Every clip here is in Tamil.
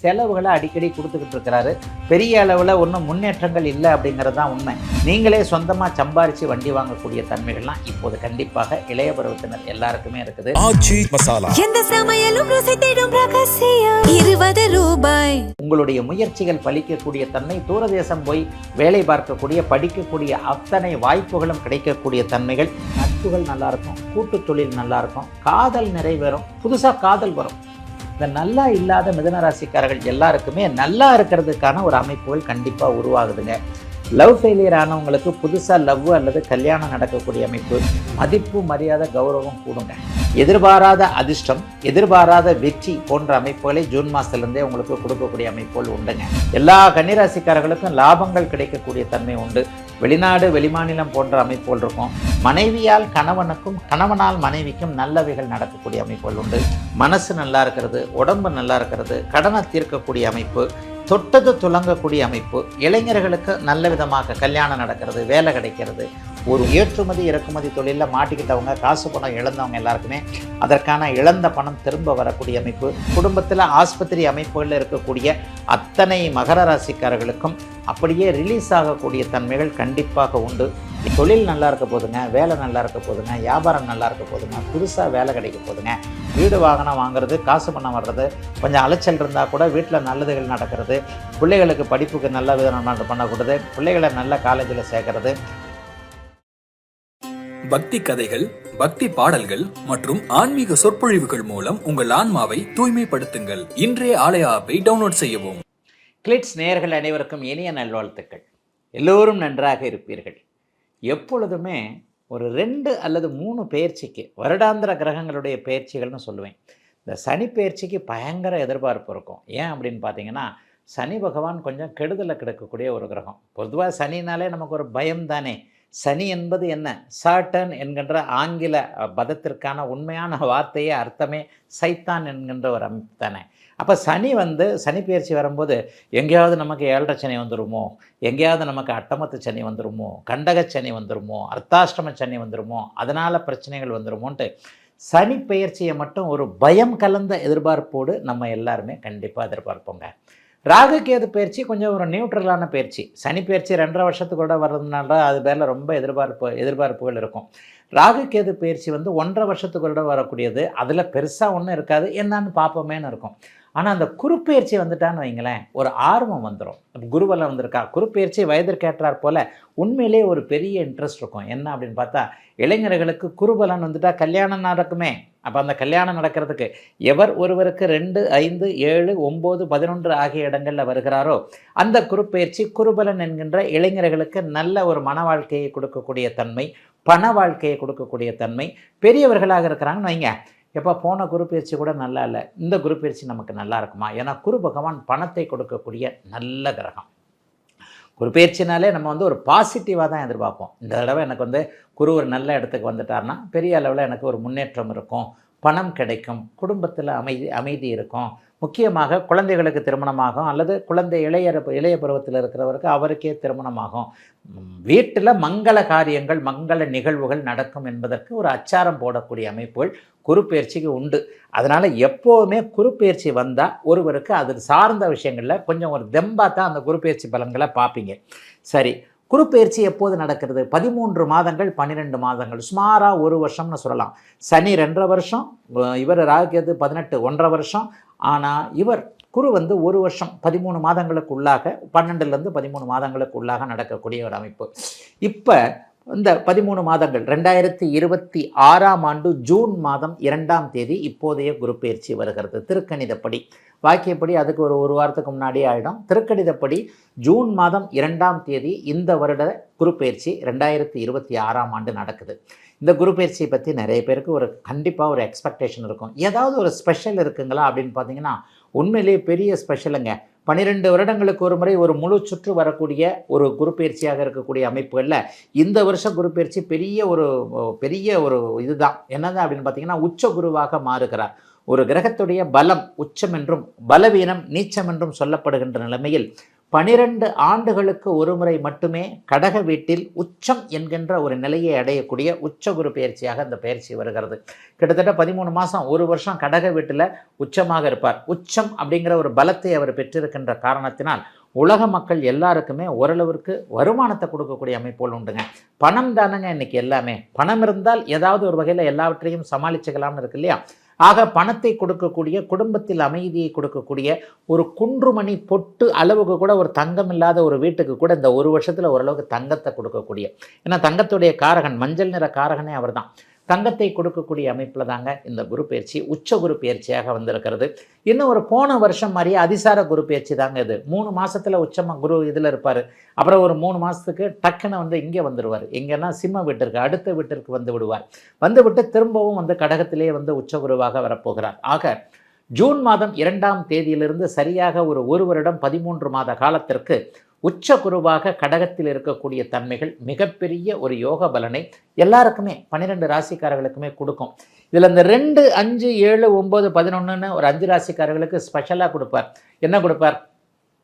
செலவுகளை அடிக்கடி கொடுத்துக்கிட்டு இருக்கிறாரு. பெரிய அளவில் ஒன்றும் முன்னேற்றங்கள் இல்லை அப்படிங்கிறது தான் உண்மை. நீங்களே சொந்தமாக சம்பாரித்து வண்டி வாங்கக்கூடிய தன்மைகள்லாம் இப்போது கண்டிப்பாக இளைய பருவத்தினர் எல்லாருக்குமே இருக்குது. ஆச்சி மசாலா எந்த சமையலும் ருசி தேடும் ரகசியம் 20 ரூபாய். உங்களுடைய முயற்சிகள் பலிக்கக்கூடிய தன்மை, தூரதேசம் போய் வேலை பார்க்கக்கூடிய படிக்கக்கூடிய அத்தனை வாய்ப்புகளும் கிடைக்கக்கூடிய தன்மைகள், நட்புகள் நல்லா இருக்கும், கூட்டு தொழில் நல்லா இருக்கும், காதல் நிறைவேறும், புதுசாக காதல் வரும். இந்த நல்லா இல்லாத மிதுனராசிக்காரர்கள் எல்லாருக்குமே நல்லா இருக்கிறதுக்கான ஒரு அமைப்புகள் கண்டிப்பாக உருவாகுதுங்க. லவ் ஃபெயிலியர் ஆனவங்களுக்கு புதுசாக லவ் அல்லது கல்யாணம் நடக்கக்கூடிய அமைப்பு, மதிப்பு மரியாதை கௌரவம் கூடுங்க. எதிர்பாராத அதிர்ஷ்டம், எதிர்பாராத வெற்றி போன்ற அமைப்புகளை ஜூன் மாதத்துலேருந்தே உங்களுக்கு கொடுக்கக்கூடிய அமைப்புகள் உண்டுங்க. எல்லா கன்னிராசிக்காரர்களுக்கும் லாபங்கள் கிடைக்கக்கூடிய தன்மை உண்டு. வெளிநாடு வெளிமாநிலம் போன்ற அமைப்புகள் இருக்கும். மனைவியால் கணவனுக்கும் கணவனால் மனைவிக்கும் நல்லவைகள் நடக்கக்கூடிய அமைப்புகள் உண்டு. மனசு நல்லா இருக்கிறது, உடம்பு நல்லா இருக்கிறது, கடனை தீர்க்கக்கூடிய அமைப்பு, தொட்டது துலங்கக்கூடிய அமைப்பு, இளைஞர்களுக்கு நல்ல விதமாக கல்யாணம் நடக்கிறது, வேலை கிடைக்கிறது, ஒரு ஏற்றுமதி இறக்குமதி தொழிலில் மாட்டிக்கிட்டவங்க, காசு பணம் இழந்தவங்க எல்லாருக்குமே அதற்கான இழந்த பணம் திரும்ப வரக்கூடிய அமைப்பு, குடும்பத்தில் ஆஸ்பத்திரி அமைப்புகளில் இருக்கக்கூடிய அத்தனை மகர ராசிக்காரர்களுக்கும் அப்படியே ரிலீஸ் ஆகக்கூடிய தன்மைகள் கண்டிப்பாக உண்டு. தொழில் நல்லா இருக்க போதுங்க, வேலை நல்லா இருக்க போதுங்க, வியாபாரம் நல்லா இருக்க போதுங்க, புதுசாக வேலை கிடைக்க போதுங்க, வீடு வாகனம் வாங்குறது, காசு பணம் வர்றது, கொஞ்சம் அலைச்சல் இருந்தால் கூட வீட்டில் நல்லதுகள் நடக்கிறது, பிள்ளைகளுக்கு படிப்புக்கு நல்ல விதம் பண்ணக்கூடாது, பிள்ளைகளை நல்ல காலேஜில் சேர்க்கறது. பக்தி கதைகள், பக்தி பாடல்கள் மற்றும் ஆன்மீக சொற்பொழிவுகள் மூலம் உங்கள் ஆன்மாவை தூய்மைப்படுத்துங்கள். இன்றைய ஆலய ஆப்பை டவுன்லோட் செய்யவும். கிளிட்ஸ் நேயர்கள் அனைவருக்கும் இனிய நல்வாழ்த்துக்கள். எல்லோரும் நன்றாக இருப்பீர்கள். எப்பொழுதுமே ஒரு 2 அல்லது 3 பெயர்ச்சிக்கு, வருடாந்திர கிரகங்களுடைய பெயர்ச்சிகள்னு சொல்லுவேன். இந்த சனி பெயர்ச்சிக்கு பயங்கர எதிர்பார்ப்பு இருக்கும். ஏன் அப்படின்னு பார்த்தீங்கன்னா, சனி பகவான் கொஞ்சம் கெடுதலை கிடக்கக்கூடிய ஒரு கிரகம். பொதுவாக சனினாலே நமக்கு ஒரு பயம் தானே. சனி என்பது என்ன? சாட்டன் என்கின்ற ஆங்கில பதத்திற்கான உண்மையான வார்த்தையே அர்த்தமே சைத்தான் என்கின்ற ஒரு அமைப்பு தானே. அப்போ சனி பெயர்ச்சி வரும்போது எங்கேயாவது நமக்கு 7.5 சனி வந்துடுமோ, எங்கேயாவது நமக்கு அட்டமத்து சனி வந்துடுமோ, கண்டக சனி வந்துடுமோ, அர்த்தாஷ்டம சனி வந்துடுமோ, அதனால் பிரச்சனைகள் வந்துடுமோன்ட்டு சனி பெயர்ச்சியை மட்டும் ஒரு பயம் கலந்த எதிர்பார்ப்போடு நம்ம எல்லாருமே கண்டிப்பாக எதிர்பார்ப்போங்க. ராகு கேது பயிற்சி கொஞ்சம் ஒரு நியூட்ரலான பயிற்சி. சனி பயிற்சி 2.5 வருஷத்துக்கு கூட வர்றதுனால அது பேரில் ரொம்ப எதிர்பார்ப்புகள் இருக்கும். ராகு கேது பயிற்சி 1.5 வருஷத்துக்கு கூட வரக்கூடியது. அதில் பெருசாக ஒன்றும் இருக்காது, என்னன்னு பார்ப்போமேன்னு இருக்கும். ஆனால் அந்த குருப்பெயர்ச்சி வந்துட்டான்னு வைங்களேன், ஒரு ஆர்வம் வந்துடும். குருவெல்லாம் வந்திருக்கா, குருப்பெயர்ச்சி வயதிற்கேற்றார் போல் உண்மையிலே ஒரு பெரிய இன்ட்ரெஸ்ட் இருக்கும். என்ன அப்படின்னு பார்த்தா, இளைஞர்களுக்கு குருபலன் வந்துட்டால் கல்யாணம் நடக்குமே. அப்போ அந்த கல்யாணம் நடக்கிறதுக்கு எவர் ஒருவருக்கு 2, 5, 7, 9, 11 ஆகிய இடங்களில் வருகிறாரோ அந்த குருப்பெயர்ச்சி குருபலன் என்கின்ற இளைஞர்களுக்கு நல்ல ஒரு மன வாழ்க்கையை கொடுக்கக்கூடிய தன்மை, பண வாழ்க்கையை கொடுக்கக்கூடிய தன்மை. பெரியவர்களாக இருக்கிறாங்கன்னு வைங்க, எப்போ போன குருப்பெயர்ச்சி கூட நல்லா இல்லை, இந்த குருப்பெயர்ச்சி நமக்கு நல்லா இருக்குமா? ஏன்னா குரு பகவான் பணத்தை கொடுக்கக்கூடிய நல்ல கிரகம். குருப்பெயர்ச்சினாலே நம்ம ஒரு பாசிட்டிவாக தான் எதிர்பார்ப்போம். இந்த தடவை எனக்கு குரு ஒரு நல்ல இடத்துக்கு வந்துட்டார்னா பெரிய அளவில் எனக்கு ஒரு முன்னேற்றம் இருக்கும், பணம் கிடைக்கும், குடும்பத்தில் அமைதி இருக்கும். முக்கியமாக குழந்தைகளுக்கு திருமணமாகும், அல்லது குழந்தை இளைய பருவத்தில் இருக்கிறவருக்கு அவருக்கே திருமணமாகும். வீட்டில் மங்கள காரியங்கள், மங்கள நிகழ்வுகள் நடக்கும் என்பதற்கு ஒரு அச்சாரம் போடக்கூடிய அமைப்புகள் குருப்பெயர்ச்சிக்கு உண்டு. அதனால் எப்போவுமே குருப்பெயர்ச்சி வந்தால் ஒருவருக்கு அது சார்ந்த விஷயங்களில் கொஞ்சம் ஒரு தெம்பாக தான் அந்த குருப்பெயர்ச்சி பலன்களை பார்ப்பீங்க. சரி, குருப்பெயர்ச்சி எப்போது நடக்கிறது? 13 மாதங்கள் 12 மாதங்கள், சுமாராக 1 வருஷம்னு சொல்லலாம். சனி 2.5 வருஷம், இவர் ராகுகேது 18 1.5 வருஷம். ஆனால் இவர் குரு 1 வருஷம் 13 மாதங்களுக்குள்ளாக, 12லேருந்து 13 மாதங்களுக்குள்ளாக நடக்கக்கூடிய ஒரு அமைப்பு. இப்போ இந்த 13 மாதங்கள் 2026ஆம் ஆண்டு ஜூன் மாதம் 2ஆம் தேதி இப்போதைய குருப்பெயர்ச்சி வருகிறது. திருக்கணிதப்படி, வாக்கியப்படி அதுக்கு ஒரு வாரத்துக்கு முன்னாடியே ஆகிடும். திருக்கணிதப்படி ஜூன் மாதம் 2ஆம் தேதி இந்த வருட குருப்பெயர்ச்சி 2026ஆம் ஆண்டு நடக்குது. இந்த குருப்பெயர்ச்சியை பற்றி நிறைய பேருக்கு கண்டிப்பாக ஒரு எக்ஸ்பெக்டேஷன் இருக்கும். ஏதாவது ஒரு ஸ்பெஷல் இருக்குங்களா அப்படின்னு பார்த்தீங்கன்னா, உண்மையிலேயே பெரிய ஸ்பெஷலுங்க. 12 வருடங்களுக்கு ஒரு முறை ஒரு முழு சுற்று வரக்கூடிய ஒரு குருப்பெயர்ச்சியாக இருக்கக்கூடிய அமைப்புகளில் இந்த வருஷம் குருப்பெயர்ச்சி பெரிய ஒரு இதுதான். என்னதான் அப்படின்னு பார்த்தீங்கன்னா, உச்ச குருவாக மாறுகிறார். ஒரு கிரகத்துடைய பலம் உச்சம் என்றும் பலவீனம் நீச்சம் என்றும் சொல்லப்படுகின்ற நிலைமையில் 12 ஆண்டுகளுக்கு ஒரு முறை மட்டுமே கடக வீட்டில் உச்சம் என்கின்ற ஒரு நிலையை அடையக்கூடிய உச்ச குரு பயிற்சியாக இந்த பயிற்சி வருகிறது. கிட்டத்தட்ட 13 மாதம், ஒரு வருஷம் கடக வீட்டில் உச்சமாக இருப்பார். உச்சம் அப்படிங்கிற ஒரு பலத்தை அவர் பெற்றிருக்கின்ற காரணத்தினால் உலக மக்கள் எல்லாருக்குமே ஓரளவிற்கு வருமானத்தை கொடுக்கக்கூடிய அமைப்புகள் உண்டுங்க. பணம் தானங்க இன்னைக்கு எல்லாமே. பணம் இருந்தால் ஏதாவது ஒரு வகையில் எல்லாவற்றையும் சமாளிச்சுக்கலாம்னு இருக்கு இல்லையா? ஆக பணத்தை கொடுக்கக்கூடிய, குடும்பத்தில் அமைதியை கொடுக்கக்கூடிய, ஒரு குன்றுமணி பொட்டு அளவுக்கு கூட ஒரு தங்கம் இல்லாத ஒரு வீட்டுக்கு கூட இந்த ஒரு வருஷத்தில் ஓரளவுக்கு தங்கத்தை கொடுக்கக்கூடிய, ஏன்னா தங்கத்துடைய காரகன், மஞ்சள் நிற காரகனே அவர் தான், தங்கத்தை கொடுக்கக்கூடிய அமைப்பில் தாங்க இந்த குரு பயிற்சி உச்ச குரு பயிற்சியாக வந்திருக்கிறது. இன்னும் ஒரு போன வருஷம் மாதிரியே அதிசார குரு பயிற்சி தாங்க இது. 3 மாதத்தில் உச்சமாக குரு இதில் இருப்பார். அப்புறம் ஒரு 3 மாதத்துக்கு டக்குன்னு இங்கே வந்துடுவார். எங்கன்னா சிம்ம வீட்டிற்கு, அடுத்த வீட்டிற்கு வந்து விடுவார். வந்து விட்டு திரும்பவும் கடகத்திலே உச்ச குருவாக வரப்போகிறார். ஆக ஜூன் மாதம் 2ஆம் தேதியிலிருந்து சரியாக ஒரு வருடம் 13 மாத காலத்திற்கு உச்ச குருவாக கடகத்தில் இருக்கக்கூடிய தன்மைகள் மிகப்பெரிய ஒரு யோக பலனை எல்லாருக்குமே 12 ராசிக்காரர்களுக்குமே கொடுக்கும். இதில் இந்த 2, 5, 7, 9, 11ன்னு ஒரு 5 ராசிக்காரர்களுக்கு ஸ்பெஷலாக கொடுப்பார். என்ன கொடுப்பார்?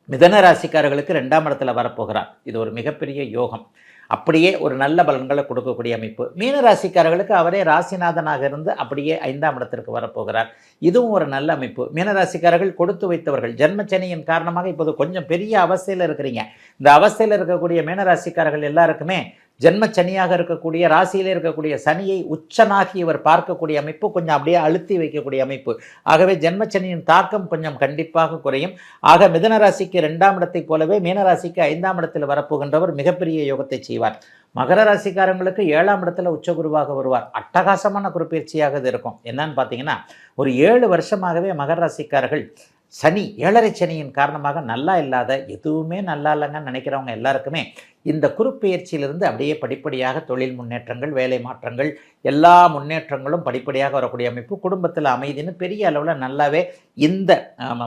மிதன ராசிக்காரர்களுக்கு 2ஆம் இடத்துல வரப்போகிறார். இது ஒரு மிகப்பெரிய யோகம். அப்படியே ஒரு நல்ல பலன்களை கொடுக்கக்கூடிய அமைப்பு. மீன ராசிக்காரர்களுக்கு அவரே ராசிநாதனாக இருந்து அப்படியே 5ஆம் இடத்திற்கு வரப்போகிறார். இதுவும் ஒரு நல்ல அமைப்பு. மீனராசிக்காரர்கள் கொடுத்து வைத்தவர்கள். ஜென்மச்சனியின் காரணமாக இப்போது கொஞ்சம் பெரிய அவஸ்தையில் இருக்கிறீங்க. இந்த அவஸ்தையில் இருக்கக்கூடிய மீனராசிக்காரர்கள் எல்லாருக்குமே ஜென்மச்சனியாக இருக்கக்கூடிய, ராசியிலே இருக்கக்கூடிய சனியை உச்சனாகி இவர் பார்க்கக்கூடிய அமைப்பு, கொஞ்சம் அப்படியே அழுத்தி வைக்கக்கூடிய அமைப்பு. ஆகவே ஜென்மச்சனியின் தாக்கம் கொஞ்சம் கண்டிப்பாக குறையும். ஆக மிதுன ராசிக்கு 2ஆம் இடத்தை போலவே மீனராசிக்கு 5ஆம் இடத்தில் வரப்போகின்றவர் மிகப்பெரிய யோகத்தை செய்வார். மகர ராசிக்காரங்களுக்கு 7ஆம் இடத்துல உச்சகுருவாக வருவார். அட்டகாசமான குருப்பெயர்ச்சியாக இது இருக்கும். என்னன்னு பார்த்தீங்கன்னா, ஒரு 7 வருஷமாகவே மகர ராசிக்காரர்கள் சனி, 7.5 சனியின் காரணமாக நல்லா இல்லாத, எதுவுமே நல்லா இல்லைங்கன்னு நினைக்கிறவங்க எல்லாருக்குமே இந்த குருப்பெயர்ச்சியிலிருந்து அப்படியே படிப்படியாக தொழில் முன்னேற்றங்கள், வேலை மாற்றங்கள், எல்லா முன்னேற்றங்களும் படிப்படியாக வரக்கூடிய அமைப்பு. குடும்பத்தில் அமைதின்னு பெரிய அளவில் நல்லாவே இந்த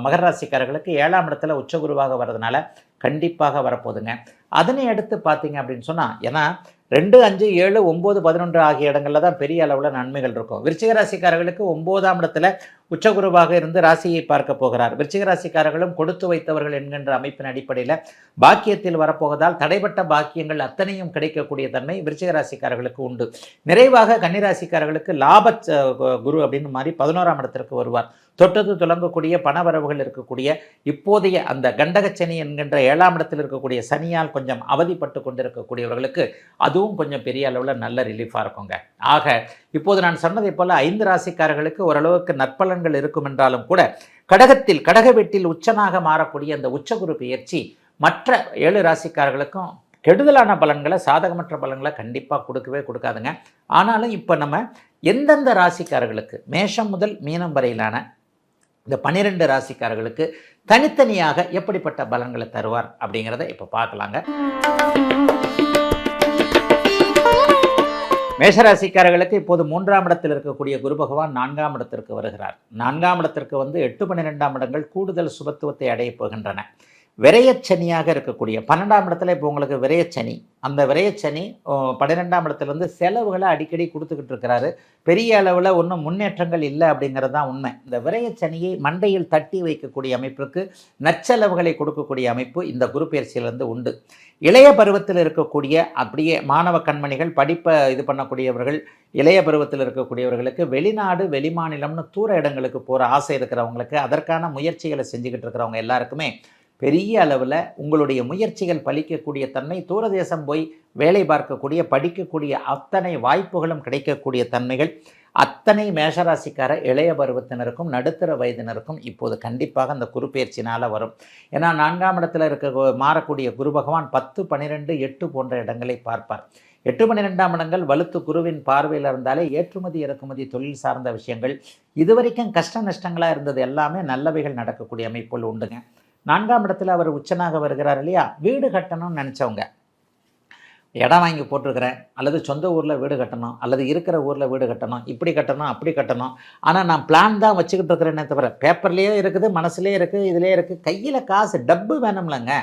மகர ராசிக்காரர்களுக்கு 7ஆம் இடத்துல உச்சகுருவாக வர்றதுனால கண்டிப்பாக வரப்போகுதுங்க. அதனை அடுத்து பார்த்தீங்க அப்படின்னு சொன்னால், ஏன்னா 2, 5, 7, 9, 11 ஆகிய இடங்களில் தான் பெரிய அளவில் நன்மைகள் இருக்கும். விருச்சிக ராசிக்காரர்களுக்கு 9ஆம் இடத்துல உச்சகுருவாக இருந்து ராசியை பார்க்க போகிறார். விருச்சிக ராசிக்காரர்களும் கொடுத்து வைத்தவர்கள் என்கின்ற அமைப்பின் அடிப்படையில் பாக்கியத்தில் வரப்போவதால் தடைப்பட்ட பாக்கியங்கள் அத்தனையும் கிடைக்கக்கூடிய தன்மை விருச்சிக ராசிக்காரர்களுக்கு உண்டு. நிறைவாக கன்னிராசிக்காரர்களுக்கு லாப குரு அப்படின்னு மாதிரி 11ஆம் இடத்திற்கு வருவார். தொட்டது துலங்கக்கூடிய பணவரவுகள் இருக்கக்கூடிய, இப்போதைய அந்த கண்டகச்சனி என்கின்ற 7ஆம் இடத்தில் இருக்கக்கூடிய சனியால் கொஞ்சம் அவதிப்பட்டு கொண்டிருக்கக்கூடியவர்களுக்கு அதுவும் கொஞ்சம் பெரிய அளவில் நல்ல ரிலீஃபாக இருக்குங்க. ஆக இப்போது நான் சொன்னதை போல் 5 ராசிக்காரர்களுக்கு ஓரளவுக்கு நற்பலன்கள் இருக்கும் என்றாலும் கூட, கடகத்தில் கடக வீட்டில் உச்சனாக மாறக்கூடிய அந்த உச்சகுரு பெயர்ச்சி மற்ற 7 ராசிக்காரர்களுக்கும் கெடுதலான பலன்களை, சாதகமற்ற பலன்களை கண்டிப்பாக கொடுக்கவே கொடுக்காதுங்க. ஆனாலும் இப்போ நம்ம எந்தெந்த ராசிக்காரர்களுக்கு, மேஷம் முதல் மீனம் வரையிலான இந்த 12 ராசிக்காரர்களுக்கு தனித்தனியாக எப்படிப்பட்ட பலன்களை தருவார் அப்படிங்கிறத இப்போ பார்க்கலாங்க. மேஷராசிக்காரர்களுக்கு இப்போது 3ஆம் இடத்தில் இருக்கக்கூடிய குரு பகவான் 4ஆம் இடத்திற்கு வருகிறார். 4ஆம் இடத்திற்கு 8, 12ஆம் இடங்கள் கூடுதல் சுபத்துவத்தை அடையப் போகின்றன. விரயச்சனியாக இருக்கக்கூடிய 12ஆம் இடத்துல இப்போ உங்களுக்கு விரயச்சனி, அந்த விரயச்சனி 12ஆம் இடத்துலேருந்து செலவுகளை அடிக்கடி கொடுத்துக்கிட்டு இருக்கிறாரு. பெரிய அளவில் ஒன்றும் முன்னேற்றங்கள் இல்லை அப்படிங்கிறது தான் உண்மை. இந்த விரயச்சனியை மண்டையில் தட்டி வைக்கக்கூடிய அமைப்பிற்கு நற்செலவுகளை கொடுக்கக்கூடிய அமைப்பு இந்த குரு பயிற்சியிலிருந்து உண்டு. இளைய பருவத்தில் இருக்கக்கூடிய அப்படியே மாணவ கண்மணிகள், படிப்பை இது பண்ணக்கூடியவர்கள், இளைய பருவத்தில் இருக்கக்கூடியவர்களுக்கு வெளிநாடு, வெளிமாநிலம்னு தூர இடங்களுக்கு போகிற ஆசை இருக்கிறவங்களுக்கு, அதற்கான முயற்சிகளை செஞ்சுக்கிட்டு இருக்கிறவங்க எல்லாருக்குமே பெரிய அளவில் உங்களுடைய முயற்சிகள் பலிக்கக்கூடிய தன்மை, தூரதேசம் போய் வேலை பார்க்கக்கூடிய, படிக்கக்கூடிய அத்தனை வாய்ப்புகளும் கிடைக்கக்கூடிய தன்மைகள் அத்தனை மேஷராசிக்கார இளைய பருவத்தினருக்கும் நடுத்தர வயதினருக்கும் இப்போது கண்டிப்பாக அந்த குரு பயிற்சினால் வரும். ஏன்னா 4ஆம் இடத்துல மாறக்கூடிய குரு பகவான் 10, 12, 8 போன்ற இடங்களை பார்ப்பார். 8, 12ஆம் இடங்கள் வலுத்து குருவின் பார்வையில் இருந்தாலே ஏற்றுமதி இறக்குமதி தொழில் சார்ந்த விஷயங்கள், இதுவரைக்கும் கஷ்ட நஷ்டங்களாக இருந்தது எல்லாமே நல்லவைகள் நடக்கக்கூடிய அமைப்புகள் உண்டுங்க. 4ஆம் இடத்துல அவர் உச்சனாக வருகிறார் இல்லையா? வீடு கட்டணும்னு நினச்சவங்க, இடம் வாங்கி போட்டிருக்கிறேன், அல்லது சொந்த ஊரில் வீடு கட்டணும், அல்லது இருக்கிற ஊரில் வீடு கட்டணும், இப்படி கட்டணும், அப்படி கட்டணும், ஆனால் நான் பிளான் தான் வச்சுக்கிட்டு இருக்கிறேன்னே தவிர, பேப்பர்லேயே இருக்குது, மனசுலேயே இருக்குது, இதிலே இருக்குது, கையில் காசு டப்பு வேணும்லங்க,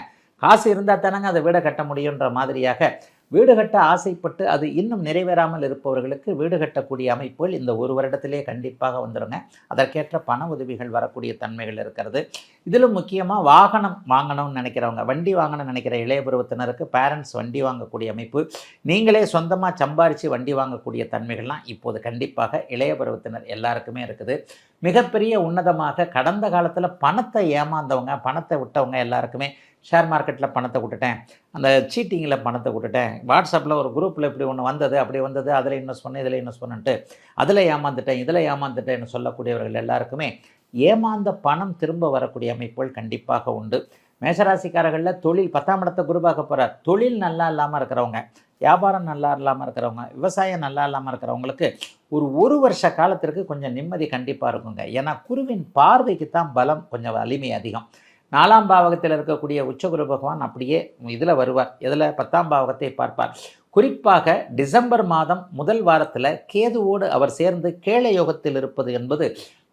காசு இருந்தால் தானங்க அதை வீடை கட்ட முடியுன்ற மாதிரியாக வீடு கட்ட ஆசைப்பட்டு அது இன்னும் நிறைவேறாமல் இருப்பவர்களுக்கு வீடு கட்டக்கூடிய அமைப்புகள் இந்த ஒரு வருடத்திலே கண்டிப்பாக வந்துடுங்க. அதற்கேற்ற பண உதவிகள் வரக்கூடிய தன்மைகள் இருக்கிறது. இதிலும் முக்கியமாக வாகனம் வாங்கணும்னு நினைக்கிறவங்க, வண்டி வாங்கணும்னு நினைக்கிற இளைய பருவத்தினருக்கு பேரண்ட்ஸ் வண்டி வாங்கக்கூடிய அமைப்பு, நீங்களே சொந்தமாக சம்பாரித்து வண்டி வாங்கக்கூடிய தன்மைகள்லாம் இப்போது கண்டிப்பாக இளைய பருவத்தினர் எல்லாருக்குமே இருக்குது. மிகப்பெரிய உன்னதமாக கடந்த காலத்தில் பணத்தை ஏமாந்தவங்க, பணத்தை விட்டவங்க எல்லாருக்குமே ஷேர் மார்க்கெட்டில் பணத்தை விட்டுட்டேன், அந்த சீட்டிங்கில் பணத்தை விட்டுட்டேன், வாட்ஸ்அப்பில் ஒரு குரூப்பில் இப்படி ஒன்று வந்தது, அப்படி வந்தது, அதில் இன்வெஸ்ட் பண்ணு, இதில் இன்வெஸ்ட் பண்ணிட்டு அதில் ஏமாந்துட்டேன், இதில் ஏமாந்துட்டேன்னு சொல்லக்கூடியவர்கள் எல்லாருக்குமே ஏமாந்த பணம் திரும்ப வரக்கூடிய அமைப்புகள் கண்டிப்பாக உண்டு. மேஷராசிக்காரர்களில் தொழில் 10ஆம் இடத்தை குரு பார்க்க போகிறார். தொழில் நல்லா இல்லாமல் இருக்கிறவங்க, வியாபாரம் நல்லா இல்லாமல் இருக்கிறவங்க, விவசாயம் நல்லா இல்லாமல் இருக்கிறவங்களுக்கு ஒரு வருஷ காலத்திற்கு கொஞ்சம் நிம்மதி கண்டிப்பாக இருக்குங்க. ஏன்னா குருவின் பார்வைக்கு தான் பலம், கொஞ்சம் வலிமை அதிகம். 4ஆம் பாவகத்தில் இருக்கக்கூடிய உச்சகுரு பகவான் அப்படியே இதில் வருவார். இதில் 10ஆம் பாவகத்தை பார்ப்பார். குறிப்பாக டிசம்பர் மாதம் முதல் வாரத்தில் கேதுவோடு அவர் சேர்ந்து கேள யோகத்தில் இருப்பது என்பது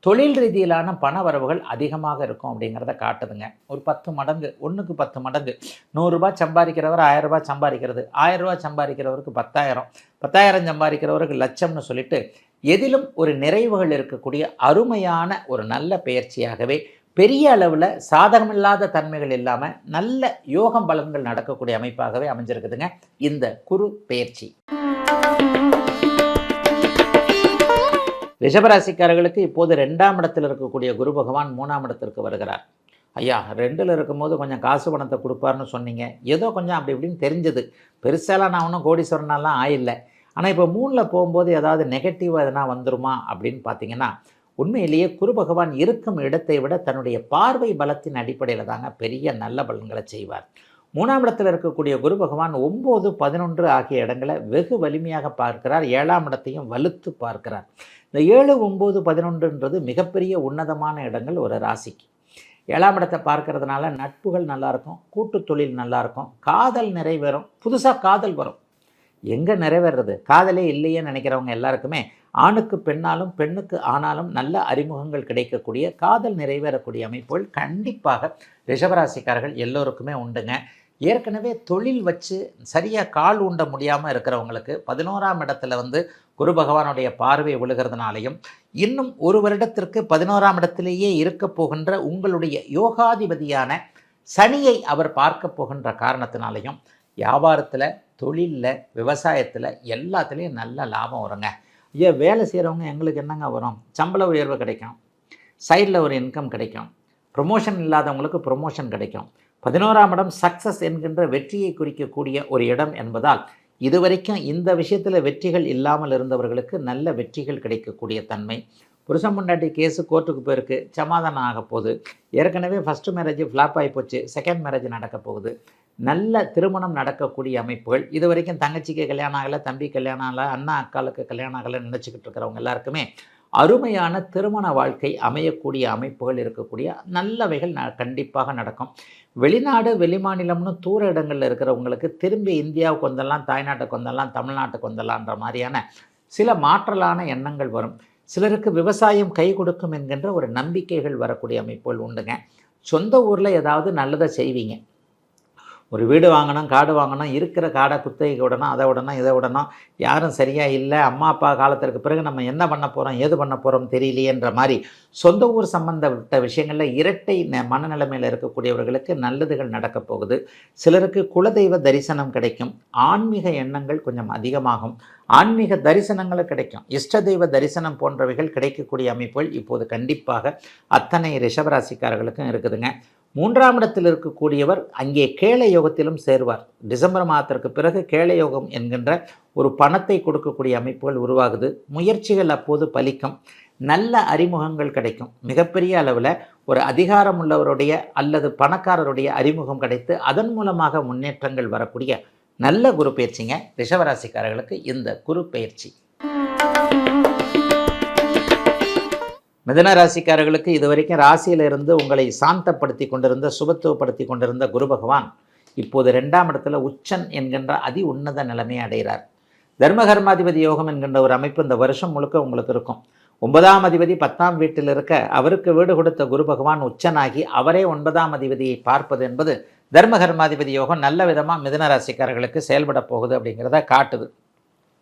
தொழில் ரீதியிலான பண வரவுகள் அதிகமாக இருக்கும் அப்படிங்கிறத காட்டுதுங்க. ஒரு 10 மடங்கு, 1க்கு 10 மடங்கு. 100 ரூபாய் சம்பாதிக்கிறவர் 1000 ரூபாய் சம்பாதிக்கிறது, 1000 ரூபாய் சம்பாதிக்கிறவருக்கு 10,000, 10,000 சம்பாதிக்கிறவருக்கு லட்சம்னு சொல்லிட்டு எதிலும் ஒரு நிறைவுகள் இருக்கக்கூடிய அருமையான ஒரு நல்ல பயிற்சியாகவே, பெரிய அளவில் சாதகமில்லாத தன்மைகள் இல்லாமல் நல்ல யோகம் பலன்கள் நடக்கக்கூடிய அமைப்பாகவே அமைஞ்சிருக்குதுங்க இந்த குரு பெயர்ச்சி. ரிஷபராசிக்காரர்களுக்கு இப்போது 2ஆம் இடத்தில் இருக்கக்கூடிய குரு பகவான் 3ஆம் இடத்திற்கு வருகிறார். ஐயா 2ல் இருக்கும்போது கொஞ்சம் காசு பணத்தை கொடுப்பார்னு சொன்னீங்க, ஏதோ கொஞ்சம் அப்படி இப்படின்னு தெரிஞ்சது, பெருசாலாம் நான் ஒன்றும் கோடீஸ்வரனாலாம் ஆயில்லை. ஆனால் இப்போ 3ல் போகும்போது ஏதாவது நெகட்டிவாக எதனா வந்துருமா அப்படின்னு பார்த்தீங்கன்னா, உண்மையிலேயே குரு பகவான் இருக்கும் இடத்தை விட தன்னுடைய பார்வை பலத்தின் அடிப்படையில் தாங்க பெரிய நல்ல பலன்களை செய்வார். 3ஆம் இடத்தில் இருக்கக்கூடிய குரு பகவான் 9, 11 ஆகிய இடங்களை வெகு வலிமையாக பார்க்கிறார். 7ஆம் இடத்தையும் வலுத்து பார்க்கிறார். இந்த 7, 9, 11ன்றது மிகப்பெரிய உன்னதமான இடங்கள் ஒரு ராசிக்கு. 7ஆம் இடத்தை பார்க்கறதுனால நட்புகள் நல்லாயிருக்கும், கூட்டு தொழில் நல்லாயிருக்கும், காதல் நிறைவேறும், புதுசாக காதல் வரும். எங்கே நிறைவேறது? காதலே இல்லையே நினைக்கிறவங்க எல்லாருக்குமே ஆணுக்கு பெண்ணாலும் பெண்ணுக்கு ஆனாலும் நல்ல அறிமுகங்கள் கிடைக்கக்கூடிய, காதல் நிறைவேறக்கூடிய அமைப்புகள் கண்டிப்பாக ரிஷபராசிக்காரர்கள் எல்லோருக்குமே உண்டுங்க. ஏற்கனவே தொழில் வச்சு சரியாக கால் ஊண்ட முடியாமல் இருக்கிறவங்களுக்கு 11ஆம் இடத்துல குரு பகவானுடைய பார்வை விழுகிறதுனாலையும், இன்னும் ஒரு வருடத்திற்கு 11ஆம் இடத்திலேயே இருக்க போகின்ற உங்களுடைய யோகாதிபதியான சனியை அவர் பார்க்க போகின்ற காரணத்தினாலையும் வியாபாரத்தில், தொழிலில், விவசாயத்தில் எல்லாத்துலேயும் நல்ல லாபம் வருங்க. ஏன் வேலை செய்கிறவங்க எங்களுக்கு என்னங்க வரும்? சம்பள உயர்வு கிடைக்கும், சைடில் ஒரு இன்கம் கிடைக்கும், ப்ரொமோஷன் இல்லாதவங்களுக்கு ப்ரொமோஷன் கிடைக்கும். 11ஆம் இடம் சக்ஸஸ் என்கின்ற வெற்றியை குறிக்கக்கூடிய ஒரு இடம் என்பதால் இதுவரைக்கும் இந்த விஷயத்தில் வெற்றிகள் இல்லாமல் இருந்தவர்களுக்கு நல்ல வெற்றிகள் கிடைக்கக்கூடிய தன்மை. புருஷன் பொண்டாட்டி கேஸு கோர்ட்டுக்கு போயிருக்கு, சமாதானம் ஆக போகுது. ஏற்கனவே ஃபஸ்ட்டு மேரேஜ் ஃப்ளாப் ஆகி போச்சு, செகண்ட் மேரேஜ் நடக்க போகுது. நல்ல திருமணம் நடக்கக்கூடிய அமைப்புகள். இது வரைக்கும் தங்கச்சிக்கு கல்யாணம் ஆகலை, தம்பி கல்யாணம் ஆகலை, அண்ணா அக்காளுக்கு கல்யாணம் ஆகலை நினச்சிக்கிட்டு இருக்கிறவங்க எல்லாருக்குமே அருமையான திருமண வாழ்க்கை அமையக்கூடிய அமைப்புகள் இருக்கக்கூடிய நல்லவைகள் கண்டிப்பாக நடக்கும். வெளிநாடு வெளிமாநிலம்னு தூர இடங்களில் இருக்கிறவங்களுக்கு திரும்பி இந்தியாவுக்கு வந்துடலாம், தாய்நாட்டுக்கு வந்துடலாம், தமிழ்நாட்டுக்கு வந்துடலான்ற மாதிரியான சில மாற்றலான எண்ணங்கள் வரும். சிலருக்கு விவசாயம் கை கொடுக்கும் என்கின்ற ஒரு நம்பிக்கைகள் வரக்கூடிய அமைப்புகள் உண்டுங்க. சொந்த ஊரில் ஏதாவது நல்லதை செய்வீங்க. ஒரு வீடு வாங்கணும், காடு வாங்கணும், இருக்கிற காடை குத்தகைக்கு விடணும், அதை விடணும், இதை விடணும், யாரும் சரியாக இல்லை, அம்மா அப்பா காலத்திற்கு பிறகு நம்ம என்ன பண்ண போகிறோம், ஏது பண்ண போகிறோம் தெரியலையேன்ற மாதிரி சொந்த ஊர் சம்பந்தப்பட்ட விஷயங்களில் இரட்டை மனநிலைமையில் இருக்கக்கூடியவர்களுக்கு நல்லதுகள் நடக்கப் போகுது. சிலருக்கு குலதெய்வ தரிசனம் கிடைக்கும், ஆன்மீக எண்ணங்கள் கொஞ்சம் அதிகமாகும், ஆன்மீக தரிசனங்களும் கிடைக்கும், இஷ்ட தெய்வ தரிசனம் போன்றவைகள் கிடைக்கக்கூடிய அமைப்புகள் இப்போது கண்டிப்பாக அத்தனை ரிஷபராசிக்காரர்களுக்கும் இருக்குதுங்க. 3ஆம் இடத்தில் இருக்கக்கூடியவர் அங்கே கேள யோகத்திலும் சேருவார். டிசம்பர் மாதத்திற்கு பிறகு கேள யோகம் என்கின்ற ஒரு பணத்தை கொடுக்கக்கூடிய அமைப்புகள் உருவாகுது. முயற்சிகள் அப்போது பலிக்கும், நல்ல அறிமுகங்கள் கிடைக்கும். மிகப்பெரிய அளவில் ஒரு அதிகாரம் உள்ளவருடைய அல்லது பணக்காரருடைய அறிமுகம் கிடைத்து அதன் மூலமாக முன்னேற்றங்கள் வரக்கூடிய நல்ல குரு பயிற்சிங்க ரிஷபராசிக்காரர்களுக்கு இந்த குரு பயிற்சி. மிதுன ராசிக்காரர்களுக்கு இதுவரைக்கும் ராசியிலிருந்து உங்களை சாந்தப்படுத்தி கொண்டிருந்த, சுபத்துவப்படுத்தி கொண்டிருந்த குரு பகவான் இப்போது 2ஆம் இடத்துல உச்சன் என்கின்ற அதி உன்னத நிலைமையை அடைகிறார். தர்மகர்மாதிபதி யோகம் என்கின்ற ஒரு அமைப்பு இந்த வருஷம் முழுக்க உங்களுக்கு இருக்கும். 9ஆம் அதிபதி 10ஆம் வீட்டில் இருக்க அவருக்கு வீடு கொடுத்த குரு பகவான் உச்சனாகி அவரே 9ஆம் அதிபதியை பார்ப்பது என்பது தர்மகர்மாதிபதி யோகம் நல்ல விதமாக மிதுன ராசிக்காரர்களுக்கு செயல்பட போகுது அப்படிங்கிறத காட்டுது.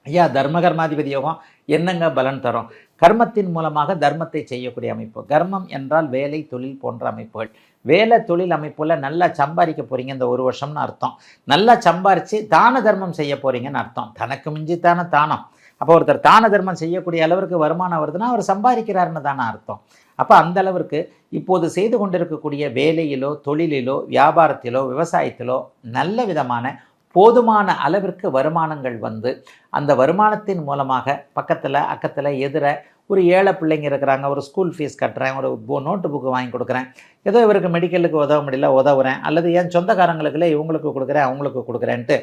ஐயா, தர்மகர்மாதிபதி யோகம் என்னங்க பலன் தரும்? கர்மத்தின் மூலமாக தர்மத்தை செய்யக்கூடிய அமைப்பு. கர்மம் என்றால் வேலை, தொழில் போன்ற அமைப்புகள். வேலை தொழில் அமைப்புல நல்லா சம்பாதிக்க போகிறீங்க இந்த ஒரு வருஷம்னு அர்த்தம். நல்லா சம்பாரித்து தான தர்மம் செய்ய போகிறீங்கன்னு அர்த்தம். தனக்கு மிஞ்சித்தான தானம். அப்போ ஒருத்தர் தான தர்மம் செய்யக்கூடிய அளவிற்கு வருமானம் வருதுன்னா அவர் சம்பாதிக்கிறாருன்னு தானே அர்த்தம். அப்போ அந்த அளவிற்கு இப்போது செய்து கொண்டிருக்கக்கூடிய வேலையிலோ, தொழிலிலோ, வியாபாரத்திலோ, விவசாயத்திலோ நல்ல விதமான போதுமான அளவிற்கு வருமானங்கள் வந்து அந்த வருமானத்தின் மூலமாக பக்கத்தில் அக்கத்தில் எதிர ஒரு ஏழை பிள்ளைங்க இருக்கிறாங்க, ஒரு ஸ்கூல் ஃபீஸ் கட்டுறேன், ஒரு நோட்டு புக்கு வாங்கி கொடுக்குறேன், ஏதோ இவருக்கு மெடிக்கலுக்கு உதவ முடியல உதவுறேன், அல்லது என் சொந்தக்காரங்களுக்குள்ளே இவங்களுக்கு கொடுக்குறேன் அவங்களுக்கு கொடுக்குறேன்ட்டு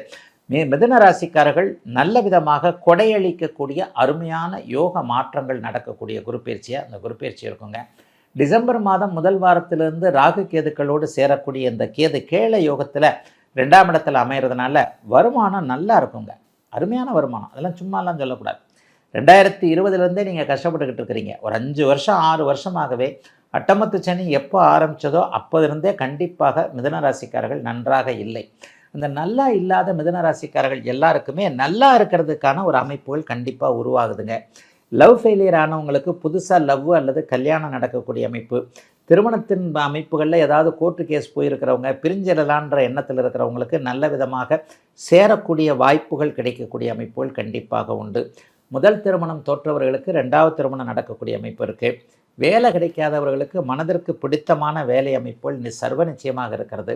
மிதுன ராசிக்காரர்கள் நல்ல விதமாக கொடையளிக்கக்கூடிய அருமையான யோக மாற்றங்கள் நடக்கக்கூடிய குருப்பெயர்ச்சியாக அந்த குருப்பெயர்ச்சி இருக்குங்க. டிசம்பர் மாதம் முதல் வாரத்திலிருந்து ராகு கேதுக்களோடு சேரக்கூடிய இந்த கேது கேள யோகத்தில் 2ஆம் இடத்துல அமைகிறதுனால வருமானம் நல்லா இருக்குங்க. அருமையான வருமானம், அதெல்லாம் சும்மாலாம் சொல்லக்கூடாது. 2020 நீங்கள் கஷ்டப்பட்டுக்கிட்டு இருக்கிறீங்க. ஒரு 5 வருஷம் 6 வருஷமாகவே அட்டமத்து சனி எப்போ ஆரம்பித்ததோ அப்போதிருந்தே கண்டிப்பாக மிதுன ராசிக்காரர்கள் நன்றாக இல்லை. அந்த நல்லா இல்லாத மிதுன ராசிக்காரர்கள் எல்லாருக்குமே நல்லா இருக்கிறதுக்கான ஒரு அமைப்புகள் கண்டிப்பாக உருவாகுதுங்க. லவ் ஃபெயிலியர் ஆனவங்களுக்கு புதுசாக லவ் அல்லது கல்யாணம் நடக்கக்கூடிய அமைப்பு, திருமணத்தின் அமைப்புகளில் ஏதாவது கோர்ட்டு கேஸ் போயிருக்கிறவங்க, பிரிஞ்சிடலான்ற எண்ணத்தில் இருக்கிறவங்களுக்கு நல்ல விதமாக சேரக்கூடிய வாய்ப்புகள் கிடைக்கக்கூடிய அமைப்புகள் கண்டிப்பாக உண்டு. முதல் திருமணம் தோற்றவர்களுக்கு 2வது திருமணம் நடக்கக்கூடிய அமைப்பு இருக்குது. வேலை கிடைக்காதவர்களுக்கு மனதிற்கு பிடித்தமான வேலை அமைப்புகள் சர்வ நிச்சயமாக இருக்கிறது.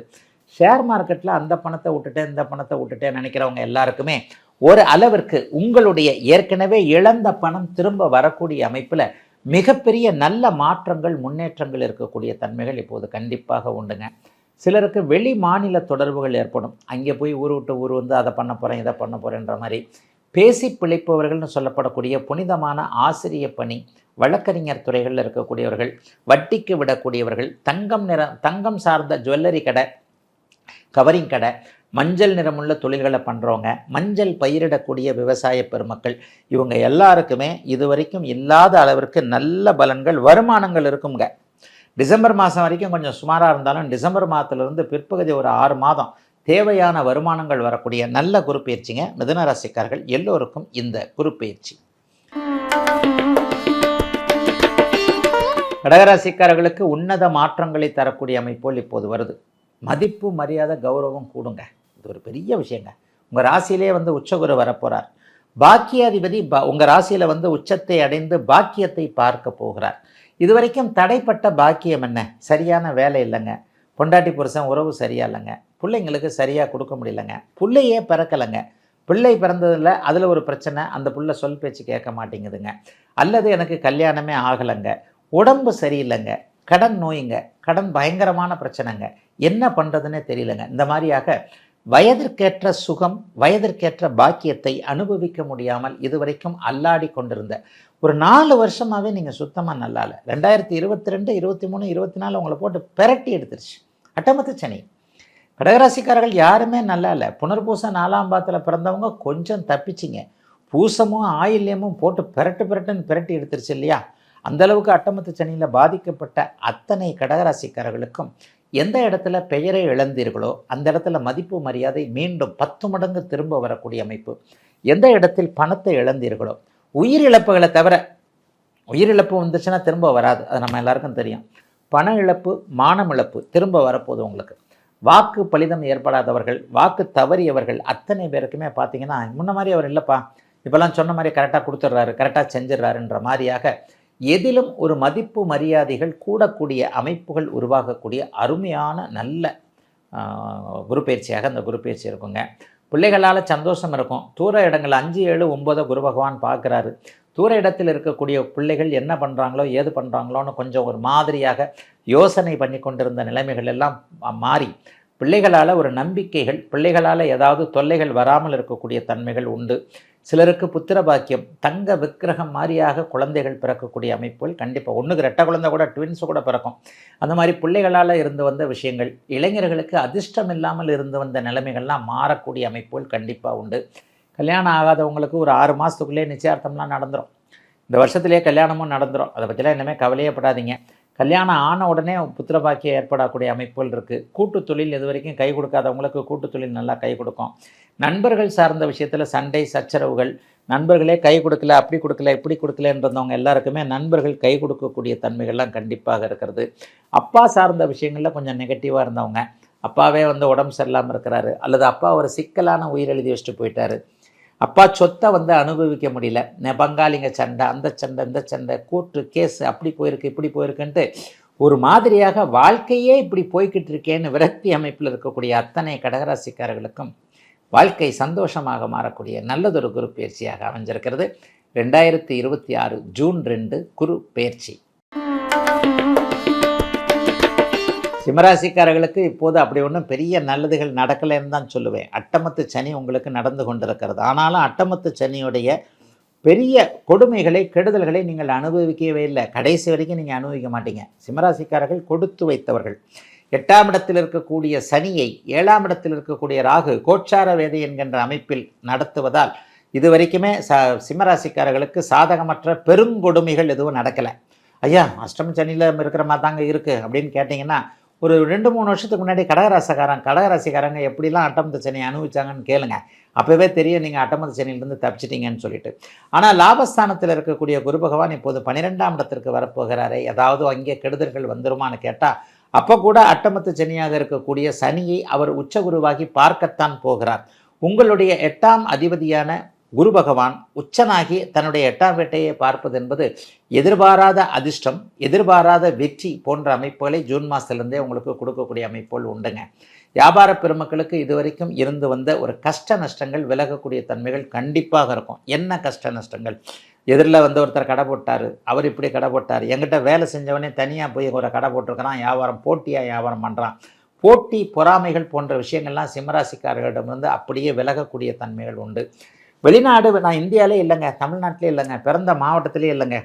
ஷேர் மார்க்கெட்டில் அந்த பணத்தை விட்டுட்டேன் இந்த பணத்தை விட்டுட்டேன் நினைக்கிறவங்க எல்லாருக்குமே ஒரு அளவிற்கு உங்களுடைய ஏற்கனவே இழந்த பணம் திரும்ப வரக்கூடிய அமைப்பில் மிகப்பெரிய நல்ல மாற்றங்கள் முன்னேற்றங்கள் இருக்கக்கூடிய தன்மைகள் இப்போது கண்டிப்பாக உண்டுங்க. சிலருக்கு வெளி மாநில தொடர்புகள் ஏற்படும். அங்கே போய் ஊர் விட்டு ஊர் வந்து அதை பண்ண போகிறேன் இதை பண்ண போகிறேன்ற மாதிரி பேசி பிழைப்பவர்கள்னு சொல்லப்படக்கூடிய புனிதமான ஆசிரிய பணி, வழக்கறிஞர் துறைகளில் இருக்கக்கூடியவர்கள், வட்டிக்கு விடக்கூடியவர்கள், தங்கம் சார்ந்த ஜுவல்லரி கடை, கவரிங் கடை, மஞ்சள் நிறமுள்ள தொழில்களை பண்ணுறவங்க, மஞ்சள் பயிரிடக்கூடிய விவசாய பெருமக்கள், இவங்க எல்லாருக்குமே இதுவரைக்கும் இல்லாத அளவிற்கு நல்ல பலன்கள் வருமானங்கள் இருக்குங்க. டிசம்பர் மாதம் வரைக்கும் கொஞ்சம் சுமாராக இருந்தாலும் டிசம்பர் மாதத்திலிருந்து பிற்பகுதி ஒரு 6 மாதம் தேவையான வருமானங்கள் வரக்கூடிய நல்ல குருப்பெயர்ச்சிங்க. மிதுன ராசிக்காரர்கள் எல்லோருக்கும் இந்த குருப்பெயர்ச்சி. கடகராசிக்காரர்களுக்கு உன்னத மாற்றங்களை தரக்கூடிய அமைப்போல் இப்போது வருது. மதிப்பு மரியாதை கௌரவம் கூடுங்க. இது ஒரு பெரிய விஷயங்க. உங்கள் ராசியிலே உச்சகுரு வரப்போகிறார். பாக்கியாதிபதி உங்கள் ராசியில் உச்சத்தை அடைந்து பாக்கியத்தை பார்க்க போகிறார். இதுவரைக்கும் தடைப்பட்ட பாக்கியம் என்ன? சரியான வேலை இல்லைங்க, பொண்டாட்டி புருஷன் உறவு சரியா இல்லைங்க, பிள்ளைங்களுக்கு சரியாக கொடுக்க முடியலைங்க, பிள்ளையே பிறக்கலைங்க, பிள்ளை பிறந்ததில் அதில் ஒரு பிரச்சனை, அந்த பிள்ளை சொல் பேச்சு கேட்க மாட்டேங்குதுங்க, அல்லது எனக்கு கல்யாணமே ஆகலைங்க, உடம்பு சரியில்லைங்க, கடன் நோய்ங்க, கடன் பயங்கரமான பிரச்சனைங்க, என்ன பண்ணுறதுன்னே தெரியலங்க. இந்த மாதிரியாக வயதிற்கேற்ற சுகம், வயதிற்கேற்ற பாக்கியத்தை அனுபவிக்க முடியாமல் இதுவரைக்கும் அல்லாடி கொண்டிருந்த ஒரு 4 வருஷமாகவே நீங்கள் சுத்தமாக நல்லா இல்லை. 2022, 23, 24 உங்களை போட்டு பெரட்டி எடுத்துருச்சு அட்டமத்து சனி. கடகராசிக்காரர்கள் யாருமே நல்லா இல்லை. புனர்பூசம் 4ஆம் பாதத்தில் பிறந்தவங்க கொஞ்சம் தப்பிச்சிங்க. பூசமும் ஆயில்யமும் போட்டு பெரட்டுன்னு பெரட்டி எடுத்துருச்சு இல்லையா? அந்தளவுக்கு அட்டமத்து சனியில் பாதிக்கப்பட்ட அத்தனை கடகராசிக்காரர்களுக்கும் எந்த இடத்துல பெயரை இழந்தீர்களோ அந்த இடத்துல மதிப்பு மரியாதை மீண்டும் 10 மடங்கு திரும்ப வரக்கூடிய அமைப்பு. எந்த இடத்தில் பணத்தை இழந்தீர்களோ, உயிரிழப்புகளை தவிர, உயிரிழப்பு வந்துச்சுன்னா திரும்ப வராது, அது நம்ம எல்லாருக்கும் தெரியும். பண இழப்பு, மானம் இழப்பு திரும்ப வரப்போகுது உங்களுக்கு. வாக்கு பலிதம் ஏற்படாதவர்கள், வாக்கு தவறியவர்கள் அத்தனை பேருக்குமே பார்த்தீங்கன்னா முன்ன மாதிரி அவர் இல்லைப்பா, இப்போல்லாம் சொன்ன மாதிரி கரெக்டாக கொடுத்துட்றாரு, கரெக்டாக செஞ்சிடறாருன்ற மாதிரியாக எதிலும் ஒரு மதிப்பு மரியாதைகள் கூடக்கூடிய அமைப்புகள் உருவாகக்கூடிய அருமையான நல்ல குருப்பெயர்ச்சியாக அந்த குருப்பெயர்ச்சி இருக்குங்க. பிள்ளைகளால் சந்தோஷம் இருக்கும். தூர இடங்கள் 5, 7, 9 குரு பகவான் பார்க்குறாரு. தூர இடத்தில் இருக்கக்கூடிய பிள்ளைகள் என்ன பண்ணுறாங்களோ ஏது பண்ணுறாங்களோன்னு கொஞ்சம் ஒரு மாதிரியாக யோசனை பண்ணி கொண்டிருந்த நிலைமைகள் எல்லாம் மாறி பிள்ளைகளால் ஒரு நம்பிக்கைகள், பிள்ளைகளால் ஏதாவது தொல்லைகள் வராமல் இருக்கக்கூடிய தன்மைகள் உண்டு. சிலருக்கு புத்திர பாக்கியம், தங்க விக்கிரகம் மாதிரியாக குழந்தைகள் பிறக்கக்கூடிய அமைப்புகள் கண்டிப்பாக, ஒன்றுக்கு 2 குழந்தை கூட, ட்வின்ஸு கூட பிறக்கும். அந்த மாதிரி பிள்ளைகளால் இருந்து வந்த விஷயங்கள், இளைஞர்களுக்கு அதிர்ஷ்டம் இல்லாமல் இருந்து வந்த நிலைமைகள்லாம் மாறக்கூடிய அமைப்புகள் கண்டிப்பாக உண்டு. கல்யாணம் ஆகாதவங்களுக்கு ஒரு 6 மாதத்துக்குள்ளே நிச்சயார்த்தம்லாம் நடந்துடும். இந்த வருஷத்துலேயே கல்யாணமும் நடந்துடும். அதை பற்றிலாம் இனிமேல் கவலையப்படாதீங்க. கல்யாணம் ஆன உடனே புத்திரபாக்கியம் ஏற்படக்கூடிய அமைப்புகள் இருக்குது. கூட்டு தொழில் இது வரைக்கும் கை கொடுக்காதவங்களுக்கு கூட்டு தொழில் நல்லா கை கொடுக்கும். நண்பர்கள் சார்ந்த விஷயத்தில் சண்டை சச்சரவுகள், நண்பர்களே கை கொடுக்கல, அப்படி கொடுக்கல, இப்படி கொடுக்கலன்றவங்க எல்லாருக்குமே நண்பர்கள் கை கொடுக்கக்கூடிய தன்மைகள்லாம் கண்டிப்பாக இருக்கிறது. அப்பா சார்ந்த விஷயங்களில் கொஞ்சம் நெகட்டிவாக இருந்தவங்க, அப்பாவே உடம்பு சரியில்லாமல் இருக்கிறாரு, அல்லது அப்பா ஒரு சிக்கலான உயிர் எழுதி வச்சுட்டு போயிட்டாரு, அப்பா சொத்தை அனுபவிக்க முடியல, பங்காளிங்க சண்டை, அந்த சண்டை இந்த சண்டை, கோர்ட்டு கேஸ், அப்படி போயிருக்கு இப்படி போயிருக்குன்ட்டு ஒரு மாதிரியாக வாழ்க்கையே இப்படி போய்கிட்டு இருக்கேன்னு விரக்தி அமைப்பில் இருக்கக்கூடிய அத்தனை கடகராசிக்காரர்களுக்கும் வாழ்க்கை சந்தோஷமாக மாறக்கூடிய நல்லதொரு குரு பயிற்சியாக அமைஞ்சிருக்கிறது. 2026 ஜூன் 2 குரு பயிற்சி. சிம்மராசிக்காரர்களுக்கு இப்போது அப்படி ஒன்றும் பெரிய நல்லதுகள் நடக்கலைன்னு தான் சொல்லுவேன். அட்டமத்து சனி உங்களுக்கு நடந்து கொண்டிருக்கிறது. ஆனாலும் அட்டமத்து சனியுடைய பெரிய கொடுமைகளை கெடுதல்களை நீங்கள் அனுபவிக்கவே இல்லை. கடைசி வரைக்கும் நீங்கள் அனுபவிக்க மாட்டீங்க. சிம்மராசிக்காரர்கள் கொடுத்து வைத்தவர்கள். 8ஆம் இடத்தில் இருக்கக்கூடிய சனியை 7ஆம் இடத்தில் இருக்கக்கூடிய ராகு கோச்சார வேதை என்கின்ற அமைப்பில் நடத்துவதால் இது வரைக்குமே சிம்மராசிக்காரர்களுக்கு சாதகமற்ற பெருங்கொடுமைகள் எதுவும் நடக்கலை. ஐயா அஷ்டம சனியில் இருக்கிற மாதிரி தாங்க இருக்குது அப்படின்னு கேட்டிங்கன்னா, ஒரு 2-3 வருஷத்துக்கு முன்னாடி கடகராசிக்காரங்க எப்படிலாம் அட்டமத்து சனியை அனுபவிச்சாங்கன்னு கேளுங்க. அப்போவே தெரியும் நீங்கள் அட்டமத்து சனியிலேருந்து தப்பிச்சிட்டிங்கன்னு சொல்லிட்டு. ஆனால் லாபஸ்தானத்தில் இருக்கக்கூடிய குரு பகவான் இப்போது 12ஆம் இடத்திற்கு வரப்போகிறாரே, ஏதாவது அங்கே கெடுதல்கள் வந்துருமான்னு கேட்டால், அப்போ கூட அட்டமத்து சனியாக இருக்கக்கூடிய சனியை அவர் உச்சகுருவாகி பார்க்கத்தான் போகிறார். உங்களுடைய 8ஆம் அதிபதியான குரு பகவான் உச்சனாகி தன்னுடைய 8ஆம் வீட்டையை பார்ப்பது என்பது எதிர்பாராத அதிர்ஷ்டம், எதிர்பாராத வெற்றி போன்ற அமைப்புகளை ஜூன் மாதத்துலேருந்தே உங்களுக்கு கொடுக்கக்கூடிய அமைப்புகள் உண்டுங்க. வியாபார பெருமக்களுக்கு இதுவரைக்கும் இருந்து வந்த ஒரு கஷ்ட நஷ்டங்கள் விலகக்கூடிய தன்மைகள் கண்டிப்பாக இருக்கும். என்ன கஷ்ட நஷ்டங்கள்? எதிரில் ஒருத்தர் கடை போட்டார், அவர் இப்படி கடை போட்டார், என்கிட்ட வேலை செஞ்சவனே தனியாக போய் ஒரு கடை போட்டிருக்கிறான், போட்டியாக வியாபாரம் பண்ணுறான். போட்டி பொறாமைகள் போன்ற விஷயங்கள்லாம் சிம்மராசிக்காரர்களிடமிருந்து அப்படியே விலகக்கூடிய தன்மைகள் உண்டு. வெளிநாடு, நான் இந்தியாவிலே இல்லைங்க, தமிழ்நாட்டிலே இல்லைங்க, பிறந்த மாவட்டத்திலே இல்லைங்க,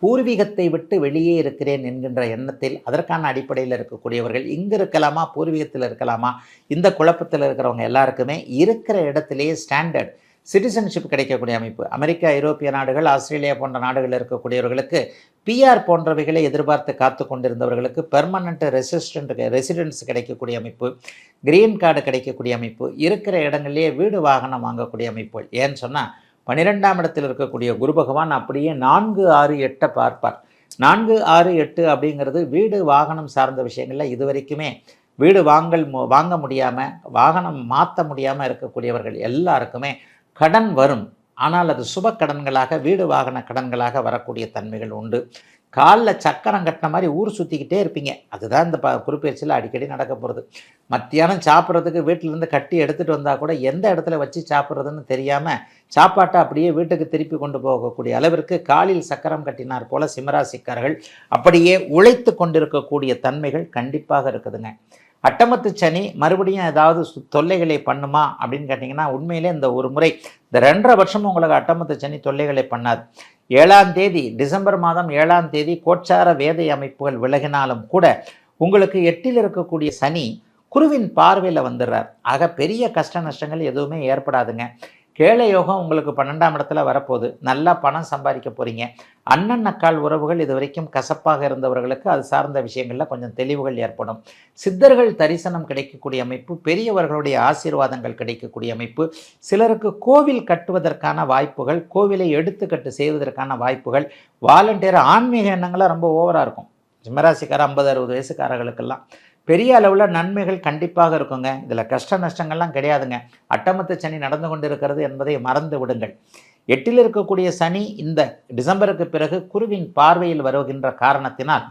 பூர்வீகத்தை விட்டு வெளியே இருக்கிறேன் என்கின்ற எண்ணத்தில் அதற்கான அடிப்படையில் இருக்கக்கூடியவர்கள் இங்கே இருக்கலாமா பூர்வீகத்தில் இருக்கலாமா, இந்த குழப்பத்தில் இருக்கிறவங்க எல்லாருக்குமே இருக்கிற இடத்திலேயே ஸ்டாண்டர்ட் சிட்டிசன்ஷிப் கிடைக்கக்கூடிய அமைப்பு. அமெரிக்கா, ஐரோப்பிய நாடுகள், ஆஸ்திரேலியா போன்ற நாடுகளில் இருக்கக்கூடியவர்களுக்கு பிஆர் போன்றவைகளை எதிர்பார்த்து காத்து கொண்டிருந்தவர்களுக்கு பெர்மனண்ட் ரெசிடென்ஸ் கிடைக்கக்கூடிய அமைப்பு, கிரீன் கார்டு கிடைக்கக்கூடிய அமைப்பு, இருக்கிற இடங்களிலேயே வீடு வாகனம் வாங்கக்கூடிய அமைப்புகள். ஏன்னு சொன்னால் 12ஆம் இடத்தில் இருக்கக்கூடிய குரு பகவான் அப்படியே 4, 6, 8 பார்ப்பார். 4, 6, 8 அப்படிங்கிறது வீடு வாகனம் சார்ந்த விஷயங்களில் இதுவரைக்குமே வீடு வாங்க முடியாமல், வாகனம் மாற்ற முடியாமல் இருக்கக்கூடியவர்கள் எல்லாருக்குமே கடன் வரும். ஆனால் அது சுப கடன்களாக, வீடு வாகன கடன்களாக வரக்கூடிய தன்மைகள் உண்டு. காலில் சக்கரம் கட்டின மாதிரி ஊர் சுற்றிக்கிட்டே இருப்பீங்க. அதுதான் இந்த குறிப்பெயர்ச்சியில் அடிக்கடி நடக்க போகிறது. மத்தியானம் சாப்பிட்றதுக்கு வீட்டிலேருந்து கட்டி எடுத்துகிட்டு வந்தால் கூட எந்த இடத்துல வச்சு சாப்பிட்றதுன்னு தெரியாமல் சாப்பாட்டை அப்படியே வீட்டுக்கு திருப்பி கொண்டு போகக்கூடிய அளவிற்கு காலில் சக்கரம் கட்டினார் போல் சிம்மராசிக்காரர்கள் அப்படியே உழைத்து கொண்டிருக்கக்கூடிய தன்மைகள் கண்டிப்பாக இருக்குதுங்க. அட்டமத்து சனி மறுபடியும் ஏதாவது தொல்லைகளை பண்ணுமா அப்படின்னு கேட்டிங்கன்னா, உண்மையிலே இந்த ஒரு முறை இந்த 2.5 வருஷமும் உங்களுக்கு அட்டமத்து சனி தொல்லைகளை பண்ணாது. 7ஆம் தேதி டிசம்பர் மாதம் 7ஆம் தேதி கோச்சார வேதை அமைப்புகள் விலகினாலும் கூட உங்களுக்கு 8இல் இருக்கக்கூடிய சனி குருவின் பார்வையில் வந்துடுறார். ஆக பெரிய கஷ்ட நஷ்டங்கள் எதுவுமே ஏற்படாதுங்க. கேளை யோகம் உங்களுக்கு 12ஆம் இடத்துல வரப்போகுது. நல்லா பணம் சம்பாதிக்க போகிறீங்க. அண்ணன் அக்கால் உறவுகள் இது வரைக்கும் கசப்பாக இருந்தவர்களுக்கு அது சார்ந்த விஷயங்களில் கொஞ்சம் தெளிவுகள் ஏற்படும். சித்தர்கள் தரிசனம் கிடைக்கக்கூடிய அமைப்பு, பெரியவர்களுடைய ஆசீர்வாதங்கள் கிடைக்கக்கூடிய அமைப்பு, சிலருக்கு கோவில் கட்டுவதற்கான வாய்ப்புகள், கோவிலை எடுத்துக்கட்டு செய்வதற்கான வாய்ப்புகள், வாலண்டியர் ஆன்மீக எண்ணங்களாக ரொம்ப ஓவராக இருக்கும். சிம்மராசிக்கார 50-60 வயசுக்காரர்களுக்கெல்லாம் பெரிய அளவில் நன்மைகள் கண்டிப்பாக இருக்குங்க. இதில் கஷ்ட நஷ்டங்கள்லாம் கிடையாதுங்க. அட்டமத்து சனி நடந்து கொண்டிருக்கிறது என்பதை மறந்து விடுங்கள். 8இல் இருக்கக்கூடிய சனி இந்த டிசம்பருக்கு பிறகு குருவின் பார்வையில் வருகின்ற காரணத்தினால்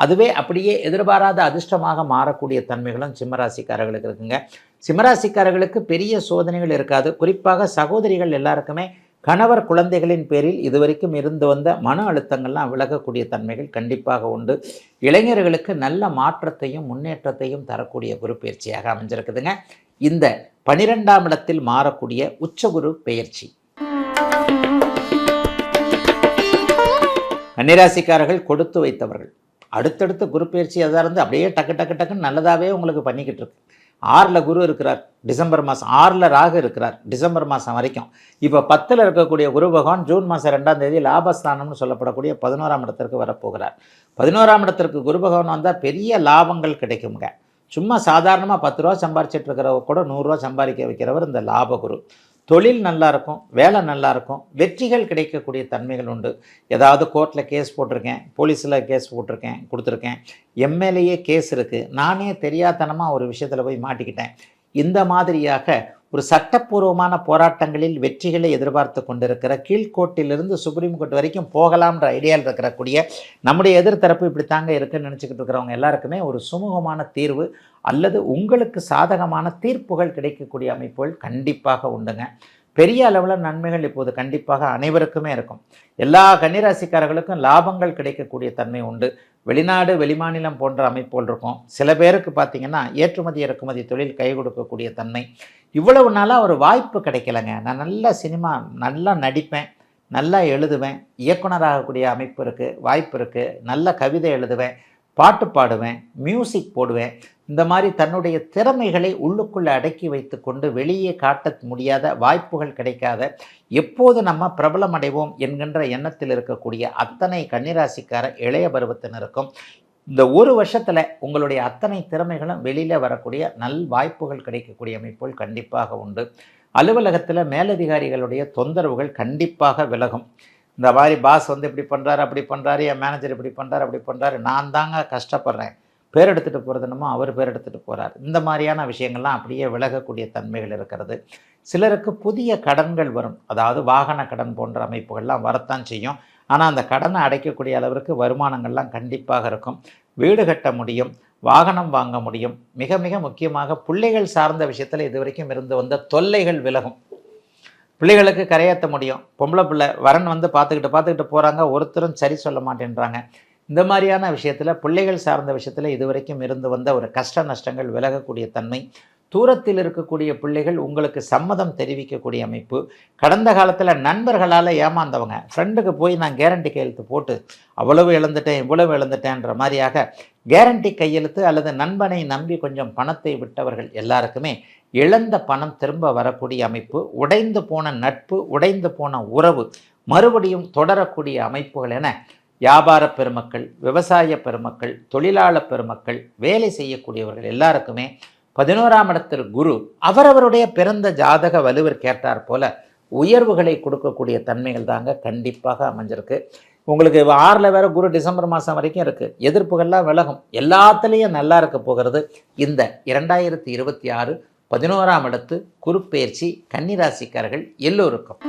அதுவே அப்படியே எதிர்பாராத அதிர்ஷ்டமாக மாறக்கூடிய தன்மைகளும் சிம்மராசிக்காரர்களுக்கு இருக்குங்க. சிம்மராசிக்காரர்களுக்கு பெரிய சோதனைகள் இருக்காது. குறிப்பாக சகோதரிகள் எல்லாருக்குமே கணவர் குழந்தைகளின் பேரில் இதுவரைக்கும் இருந்து வந்த மன அழுத்தங்கள்லாம் விலகக்கூடிய தன்மைகள் கண்டிப்பாக உண்டு. இளைஞர்களுக்கு நல்ல மாற்றத்தையும் முன்னேற்றத்தையும் தரக்கூடிய குரு பயிற்சியாக அமைஞ்சிருக்குதுங்க இந்த 12ஆம் இடத்தில் மாறக்கூடிய உச்சகுரு பெயர்ச்சி. கன்னிராசிக்காரர்கள் கொடுத்து வைத்தவர்கள். அடுத்தடுத்து குரு பயிற்சி எதாக இருந்து அப்படியே டக்கு டக்குன்னு நல்லதாகவே உங்களுக்கு பண்ணிக்கிட்டு இருக்கு. 6ல் குரு இருக்கிறார் டிசம்பர் மாதம், 6ல் ராகு இருக்கிறார் டிசம்பர் மாதம் வரைக்கும். இப்போ 10ல் இருக்கக்கூடிய குரு பகவான் ஜூன் மாதம் 2ஆம் தேதி லாபஸ்தானம்னு சொல்லப்படக்கூடிய 11ஆம் இடத்திற்கு வரப்போகிறார். 11ஆம் இடத்திற்கு குரு பகவான் வந்தால் பெரிய லாபங்கள் கிடைக்குங்க. சும்மா சாதாரணமாக 10 ரூபா சம்பாரிச்சிட்டு இருக்கிறவங்க கூட 100 ரூபா சம்பாதிக்க வைக்கிறவர் இந்த லாபகுரு. தொழில் நல்லாயிருக்கும், வேலை நல்லாயிருக்கும், வெற்றிகள் கிடைக்கக்கூடிய தன்மைகள் உண்டு. ஏதாவது கோர்ட்டில் கேஸ் போட்டிருக்கேன், போலீஸில் கேஸ் போட்டிருக்கேன் கொடுத்துருக்கேன், எம்எல்ஏயே கேஸ் இருக்குது, நானே தெரியாதனமாக ஒரு விஷயத்தில் போய் மாட்டிக்கிட்டேன், இந்த மாதிரியாக ஒரு சட்டப்பூர்வமான போராட்டங்களில் வெற்றிகளை எதிர்பார்த்து கொண்டிருக்கிற கீழ்கோர்ட்டிலிருந்து சுப்ரீம் கோர்ட் வரைக்கும் போகலாம்ன்ற ஐடியாவில் இருக்கக்கூடிய நம்முடைய எதிர்த்தரப்பு இப்படி தாங்க இருக்குன்னு நினச்சிக்கிட்டு இருக்கிறவங்க எல்லாருக்குமே ஒரு சுமூகமான தீர்வு அல்லது உங்களுக்கு சாதகமான தீர்ப்புகள் கிடைக்கக்கூடிய அமைப்புகள் கண்டிப்பாக உண்டுங்க. பெரிய அளவில் நன்மைகள் இப்போது கண்டிப்பாக அனைவருக்குமே இருக்கும். எல்லா கன்னிராசிக்காரர்களுக்கும் லாபங்கள் கிடைக்கக்கூடிய தன்மை உண்டு. வெளிநாடு வெளிமாநிலம் போன்ற அமைப்புகள் இருக்கும். சில பேருக்கு பார்த்திங்கன்னா ஏற்றுமதி இறக்குமதி தொழில் கை கொடுக்கக்கூடிய தன்மை. இவ்வளவு நாளாக ஒரு வாய்ப்பு கிடைக்கலைங்க. நான் நல்ல சினிமா நல்லா நடிப்பேன், நல்லா எழுதுவேன், இயக்குனராகக்கூடிய அமைப்பு இருக்குது, வாய்ப்பு இருக்குது, நல்ல கவிதை எழுதுவேன், பாட்டு பாடுவேன், மியூசிக் போடுவேன், இந்த மாதிரி தன்னுடைய திறமைகளை உள்ளுக்குள்ளே அடக்கி வைத்து கொண்டு வெளியே காட்ட முடியாத வாய்ப்புகள் கிடைக்காத, எப்போது நம்ம பிரபலம் அடைவோம் என்கின்ற எண்ணத்தில் இருக்கக்கூடிய அத்தனை கன்னிராசிக்கார இளைய பருவத்தினருக்கும் இந்த ஒரு வருஷத்தில் உங்களுடைய அத்தனை திறமைகளும் வெளியில் வரக்கூடிய நல் வாய்ப்புகள் கிடைக்கக்கூடிய அமைப்புகள் கண்டிப்பாக உண்டு. அலுவலகத்தில் மேலதிகாரிகளுடைய தொந்தரவுகள் கண்டிப்பாக விலகும். இந்த மாதிரி பாஸ் இப்படி பண்ணுறாரு அப்படி பண்ணுறாரு, என் மேனேஜர் இப்படி பண்ணுறாரு அப்படி பண்ணுறாரு, நான் தாங்க கஷ்டப்படுறேன், பேர் எடுத்துகிட்டு போகிறது என்னமோ அவர் பேர் எடுத்துகிட்டு போகிறார், இந்த மாதிரியான விஷயங்கள்லாம் அப்படியே விலகக்கூடிய தன்மைகள் இருக்கிறது. சிலருக்கு புதிய கடன்கள் வரும், அதாவது வாகன கடன் போன்ற அமைப்புகள்லாம் வரத்தான் செய்யும். ஆனால் அந்த கடனை அடைக்கக்கூடிய அளவிற்கு வருமானங்கள்லாம் கண்டிப்பாக இருக்கும். வீடு கட்ட முடியும், வாகனம் வாங்க முடியும். மிக மிக முக்கியமாக பிள்ளைகள் சார்ந்த விஷயத்தில் இது வரைக்கும் இருந்து வந்த தொல்லைகள் விலகும். பிள்ளைகளுக்கு கரையேற்ற முடியும். பொம்பளை பிள்ளை வரன் பார்த்துக்கிட்டு போகிறாங்க, ஒருத்தரும் சரி சொல்ல மாட்டேன்றாங்க. இந்த மாதிரியான விஷயத்தில் பிள்ளைகள் சார்ந்த விஷயத்தில் இதுவரைக்கும் இருந்து வந்த ஒரு கஷ்ட நஷ்டங்கள் விலகக்கூடிய தன்மை. தூரத்தில் இருக்கக்கூடிய பிள்ளைகள் உங்களுக்கு சம்மதம் தெரிவிக்கக்கூடிய அமைப்பு. கடந்த காலத்தில் நண்பர்களால் ஏமாந்தவங்க ஃப்ரெண்டுக்கு போய் நான் கேரண்டி கையெழுத்து போட்டு அவ்வளவு இழந்துட்டேன் இவ்வளவு இழந்துட்டேன்ற மாதிரியாக கேரண்டி கையெழுத்து அல்லது நண்பனை நம்பி கொஞ்சம் பணத்தை விட்டவர்கள் எல்லாருக்குமே இழந்த பணம் திரும்ப வரக்கூடிய அமைப்பு. உடைந்து போன நட்பு, உடைந்து போன உறவு மறுபடியும் தொடரக்கூடிய அமைப்புகள் என வியாபார பெருமக்கள், விவசாய பெருமக்கள், தொழிலாளர் பெருமக்கள், வேலை செய்யக்கூடியவர்கள் எல்லாருக்குமே 11ஆம் இடத்தில் குரு அவரவருடைய பிறந்த ஜாதக வலுவிற்கேற்றார் போல உயர்வுகளை கொடுக்கக்கூடிய தன்மைகள் தாங்க கண்டிப்பாக அமைஞ்சிருக்கு. உங்களுக்கு 6ல் வேறு குரு டிசம்பர் மாதம் வரைக்கும் இருக்குது. எதிர்ப்புகள்லாம் விலகும். எல்லாத்துலேயும் நல்லா இருக்க போகிறது இந்த 2026 11ஆம் இடத்து குருப்பெயர்ச்சி கன்னிராசிக்காரர்கள் எல்லோருக்கும்.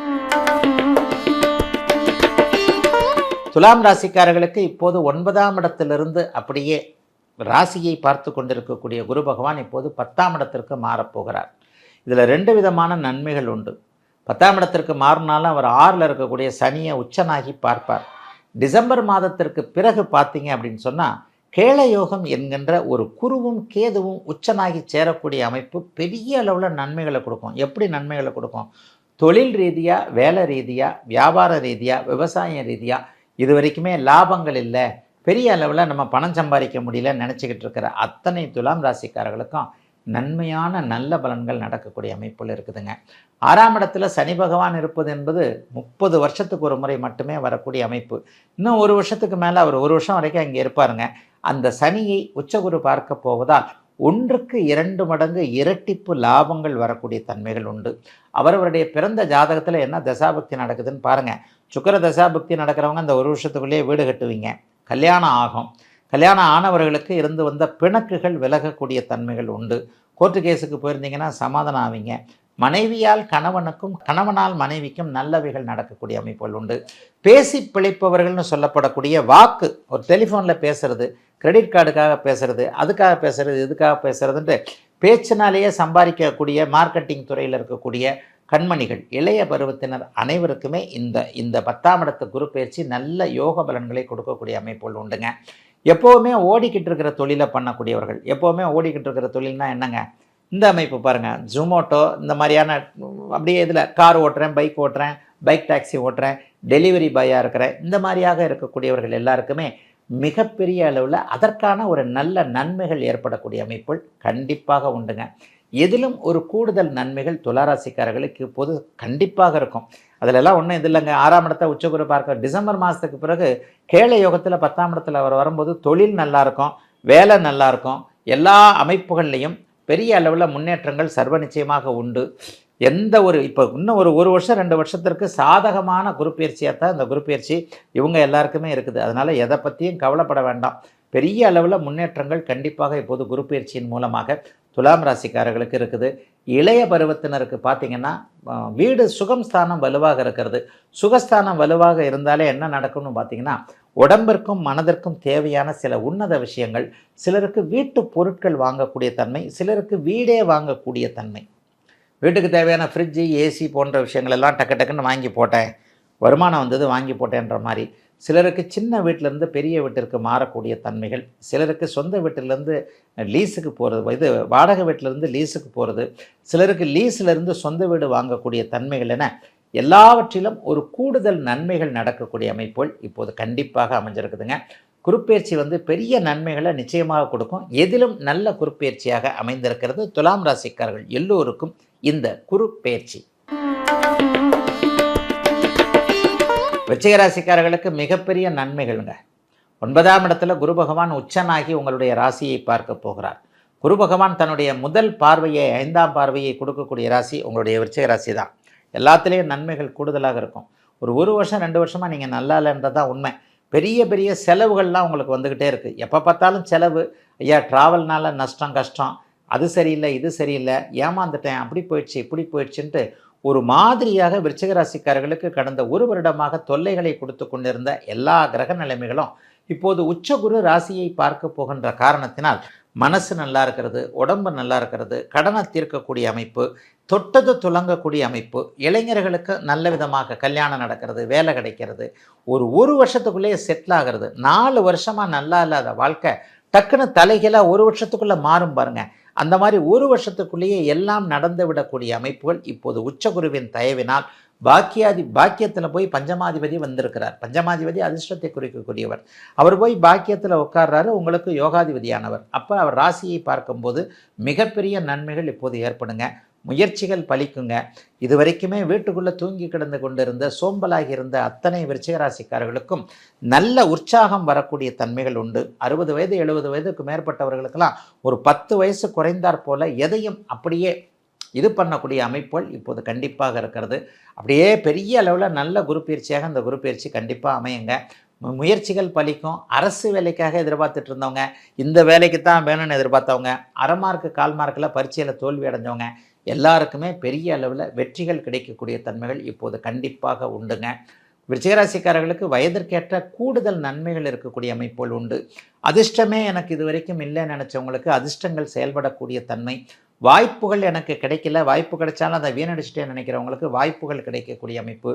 துலாம் ராசிக்காரர்களுக்கு இப்போது 9ஆம் இடத்திலிருந்து அப்படியே ராசியை பார்த்து கொண்டிருக்கக்கூடிய குரு பகவான் இப்போது 10ஆம் இடத்திற்கு மாறப்போகிறார். இதில் 2 விதமான நன்மைகள் உண்டு. 10ஆம் இடத்திற்கு மாறினாலும் அவர் 6ல் இருக்கக்கூடிய சனியை உச்சனாகி பார்ப்பார். டிசம்பர் மாதத்திற்கு பிறகு பார்த்தீங்க அப்படின்னு சொன்னால் கேளயோகம் என்கின்ற ஒரு குருவும் கேதுவும் உச்சனாகி சேரக்கூடிய அமைப்பு பெரிய அளவில் நன்மைகளை கொடுக்கும். எப்படி நன்மைகளை கொடுக்கும்? தொழில் ரீதியாக, வேலை ரீதியாக, வியாபார ரீதியாக, விவசாய ரீதியாக இது வரைக்குமே லாபங்கள் இல்லை, பெரிய அளவில் நம்ம பணம் சம்பாதிக்க முடியலன்னு நினச்சிக்கிட்டு இருக்கிற அத்தனை துலாம் ராசிக்காரர்களுக்கும் நன்மையான நல்ல பலன்கள் நடக்கக்கூடிய அமைப்புகள் இருக்குதுங்க. 6ஆம் இடத்துல சனி பகவான் இருப்பது என்பது 30 வருஷத்துக்கு ஒரு முறை மட்டுமே வரக்கூடிய அமைப்பு. இன்னும் 1 வருஷத்துக்கு மேலே அவர் 1 வருஷம் வரைக்கும் அங்கே இருப்பாருங்க. அந்த சனியை உச்சகுரு பார்க்க போவதால் 1க்கு 2 மடங்கு இரட்டிப்பு லாபங்கள் வரக்கூடிய தன்மைகள் உண்டு. அவரவருடைய பிறந்த ஜாதகத்தில் என்ன தசாபக்தி நடக்குதுன்னு பாருங்கள். சுக்கிர தசாபக்தி நடக்கிறவங்க அந்த 1 வருஷத்துக்குள்ளேயே வீடு கட்டுவீங்க, கல்யாணம் ஆகும். கல்யாணம் ஆனவர்களுக்கு இருந்து வந்த பிணக்குகள் விலகக்கூடிய தன்மைகள் உண்டு. கோர்ட்டு கேஸுக்கு போயிருந்தீங்கன்னா சமாதானம் ஆவீங்க. மனைவியால் கணவனுக்கும், கணவனால் மனைவிக்கும் நல்லவைகள் நடக்கக்கூடிய அமைப்புகள் உண்டு. பேசி பிழைப்பவர்கள்னு சொல்லப்படக்கூடிய வாக்கு, ஒரு டெலிஃபோனில் பேசுகிறது, கிரெடிட் கார்டுக்காக பேசுகிறது, அதுக்காக பேசுகிறது, இதுக்காக பேசுகிறதுன்ட்டு பேச்சினாலேயே சம்பாதிக்கக்கூடிய மார்க்கெட்டிங் துறையில் இருக்கக்கூடிய கண்மணிகள், இளைய பருவத்தினர் அனைவருக்குமே இந்த 10ஆம் இடத்து குரு பயிற்சி நல்ல யோக பலன்களை கொடுக்கக்கூடிய அமைப்புகள் உண்டுங்க. எப்போவுமே ஓடிக்கிட்டு இருக்கிற தொழிலை பண்ணக்கூடியவர்கள், எப்போவுமே ஓடிக்கிட்டு இருக்கிற தொழில்னா என்னங்க? இந்த அமைப்பு பாருங்கள், ஜொமோட்டோ இந்த மாதிரியான அப்படியே இதில் கார் ஓட்டுறேன், பைக் ஓட்டுறேன், பைக் டாக்ஸி ஓட்டுறேன், டெலிவரி பாயாக இருக்கிறேன், இந்த மாதிரியாக இருக்கக்கூடியவர்கள் எல்லாருக்குமே மிகப்பெரிய அளவில் அதற்கான ஒரு நல்ல நன்மைகள் ஏற்படக்கூடிய அமைப்புகள் கண்டிப்பாக உண்டுங்க. எதிலும் ஒரு கூடுதல் நன்மைகள் துளாராசிக்காரர்களுக்கு இப்போது கண்டிப்பாக இருக்கும். அதிலெல்லாம் ஒன்றும் இது இல்லைங்க. 6ஆம் இடத்தை உச்சகுரு பார்க்க டிசம்பர் மாதத்துக்கு பிறகு கேளை யோகத்தில் 10ஆம் இடத்துல அவர் வரும்போது தொழில் நல்லாயிருக்கும், வேலை நல்லாயிருக்கும், எல்லா அமைப்புகள்லையும் பெரிய அளவில் முன்னேற்றங்கள் சர்வ நிச்சயமாக உண்டு. எந்த ஒரு இப்போ இன்னும் ஒரு வருஷம் 2 வருஷத்திற்கு சாதகமான குரு பயிற்சியாக தான் இந்த குரு பயிற்சி இவங்க எல்லாருக்குமே இருக்குது. அதனால் எதை பற்றியும் கவலைப்பட வேண்டாம். பெரிய அளவில் முன்னேற்றங்கள் கண்டிப்பாக இப்போது குரு பயிற்சியின் மூலமாக துலாம் ராசிக்காரர்களுக்கு இருக்குது. இளைய பருவத்தினருக்கு பார்த்திங்கன்னா வீடு சுகம் ஸ்தானம் வலுவாக இருக்கிறது. சுகஸ்தானம் வலுவாக இருந்தாலே என்ன நடக்கும்னு பார்த்திங்கன்னா உடம்பிற்கும் மனதிற்கும் தேவையான சில உன்னத விஷயங்கள், சிலருக்கு வீட்டு பொருட்கள் வாங்கக்கூடிய தன்மை, சிலருக்கு வீடே வாங்கக்கூடிய தன்மை. வீட்டுக்கு தேவையான ஃப்ரிட்ஜு, ஏசி போன்ற விஷயங்கள் எல்லாம் டக்கு டக்குன்னு வாங்கி போட்டேன், வருமானம் வந்தது வாங்கி போட்டேன்ற மாதிரி. சிலருக்கு சின்ன வீட்டிலேருந்து பெரிய வீட்டிற்கு மாறக்கூடிய தன்மைகள், சிலருக்கு சொந்த வீட்டிலேருந்து லீஸுக்கு போகிறது, இது வாடகை வீட்டிலேருந்து லீஸுக்கு போகிறது, சிலருக்கு லீஸிலேருந்து சொந்த வீடு வாங்கக்கூடிய தன்மைகள் என எல்லாவற்றிலும் ஒரு கூடுதல் நன்மைகள் நடக்கக்கூடிய அமைப்புகள் இப்போது கண்டிப்பாக அமைஞ்சிருக்குதுங்க. குருப்பெயர்ச்சி பெரிய நன்மைகளை நிச்சயமாக கொடுக்கும். எதிலும் நல்ல குருப்பெயர்ச்சியாக அமைந்திருக்கிறது துலாம் ராசிக்காரர்கள் எல்லோருக்கும் இந்த குருப்பெயர்ச்சி. விருச்சிக ராசிக்காரர்களுக்கு மிகப்பெரிய நன்மைகள்ங்க. 9ஆம் இடத்துல குரு பகவான் உச்சனாகி உங்களுடைய ராசியை பார்க்க போகிறார். குரு பகவான் தன்னுடைய முதல் பார்வையை 5ஆம் பார்வையை கொடுக்கக்கூடிய ராசி உங்களுடைய விருச்சிக ராசி தான். எல்லாத்துலேயும் நன்மைகள் கூடுதலாக இருக்கும். ஒரு வருஷம் 2 வருஷமாக நீங்கள் நல்லா இல்லைன்றது தான் உண்மை. பெரிய பெரிய செலவுகள்லாம் உங்களுக்கு வந்துக்கிட்டே இருக்குது. எப்போ பார்த்தாலும் செலவு. ஐயா ட்ராவல்னால நஷ்டம் கஷ்டம், அது சரியில்லை இது சரியில்லை, ஏமாந்துட்டேன், அப்படி போயிடுச்சு இப்படி போயிடுச்சுன்ட்டு ஒரு மாதிரியாக விருச்சிக ராசிக்காரர்களுக்கு கடந்த 1 வருடமாக தொல்லைகளை கொடுத்து கொண்டிருந்த எல்லா கிரக நிலைமைகளும் இப்போது உச்சகுரு ராசியை பார்க்க போகின்ற காரணத்தினால் மனசு நல்லா இருக்கிறது, உடம்பு நல்லா இருக்கிறது, கடனை தீர்க்கக்கூடிய அமைப்பு, தொட்டது துலங்கக்கூடிய அமைப்பு, இளைஞர்களுக்கு நல்ல விதமாக கல்யாணம் நடக்கிறது, வேலை கிடைக்கிறது, ஒரு வருஷத்துக்குள்ளேயே செட்டில் ஆகிறது. 4 வருஷமாக நல்லா இல்லாத வாழ்க்கை டக்குன்னு தலைகீழாக 1 வருஷத்துக்குள்ளே மாறும் பாருங்கள். அந்த மாதிரி 1 வருஷத்துக்குள்ளேயே எல்லாம் நடந்து விடக்கூடிய அமைப்புகள் இப்போது உச்சகுருவின் தயவினால் பாக்கியத்தில் போய் பஞ்சமாதிபதி வந்திருக்கிறார். பஞ்சமாதிபதி அதிர்ஷ்டத்தை குறிக்கக்கூடியவர். அவர் போய் பாக்கியத்தில் உட்கார்றாரு, உங்களுக்கு யோகாதிபதியானவர். அப்போ அவர் ராசியை பார்க்கும்போது மிகப்பெரிய நன்மைகள் இப்போது ஏற்படுங்க. முயற்சிகள் பலிக்குங்க. இது வரைக்குமே வீட்டுக்குள்ளே தூங்கி கிடந்து கொண்டிருந்த சோம்பலாகி இருந்த அத்தனை விருச்சிக ராசிக்காரர்களுக்கும் நல்ல உற்சாகம் வரக்கூடிய தன்மைகள் உண்டு. 60 வயது 70 வயதுக்கு மேற்பட்டவர்களுக்கெல்லாம் ஒரு 10 வயசு குறைந்தாற் போல எதையும் அப்படியே இது பண்ணக்கூடிய அமைப்புகள் இப்போது கண்டிப்பாக இருக்கிறது. அப்படியே பெரிய அளவில் நல்ல குரு பயிற்சியாக இந்த குரு பயிற்சி கண்டிப்பாக அமையுங்க. முயற்சிகள் பலிக்கும். அரசு வேலைக்காக எதிர்பார்த்துட்டு இருந்தவங்க, இந்த வேலைக்கு தான் வேணும்னு எதிர்பார்த்தவங்க, அரை மார்க்கு 1/4 மார்க்கில் பரீட்சையில் தோல்வி அடைஞ்சவங்க எல்லாருக்குமே பெரிய அளவில் வெற்றிகள் கிடைக்கக்கூடிய தன்மைகள் இப்போது கண்டிப்பாக உண்டுங்க. விருச்சிகராசிக்காரர்களுக்கு வயதிற்கேற்ற கூடுதல் நன்மைகள் இருக்கக்கூடிய அமைப்புகள் உண்டு. அதிர்ஷ்டமே எனக்கு இது வரைக்கும் இல்லைன்னு நினச்சவங்களுக்கு அதிர்ஷ்டங்கள் செயல்படக்கூடிய தன்மை, வாய்ப்புகள் எனக்கு கிடைக்கல, வாய்ப்பு கிடைச்சாலும் அதை வீணடிச்சிட்டே நினைக்கிறவங்களுக்கு வாய்ப்புகள் கிடைக்கக்கூடிய அமைப்பு,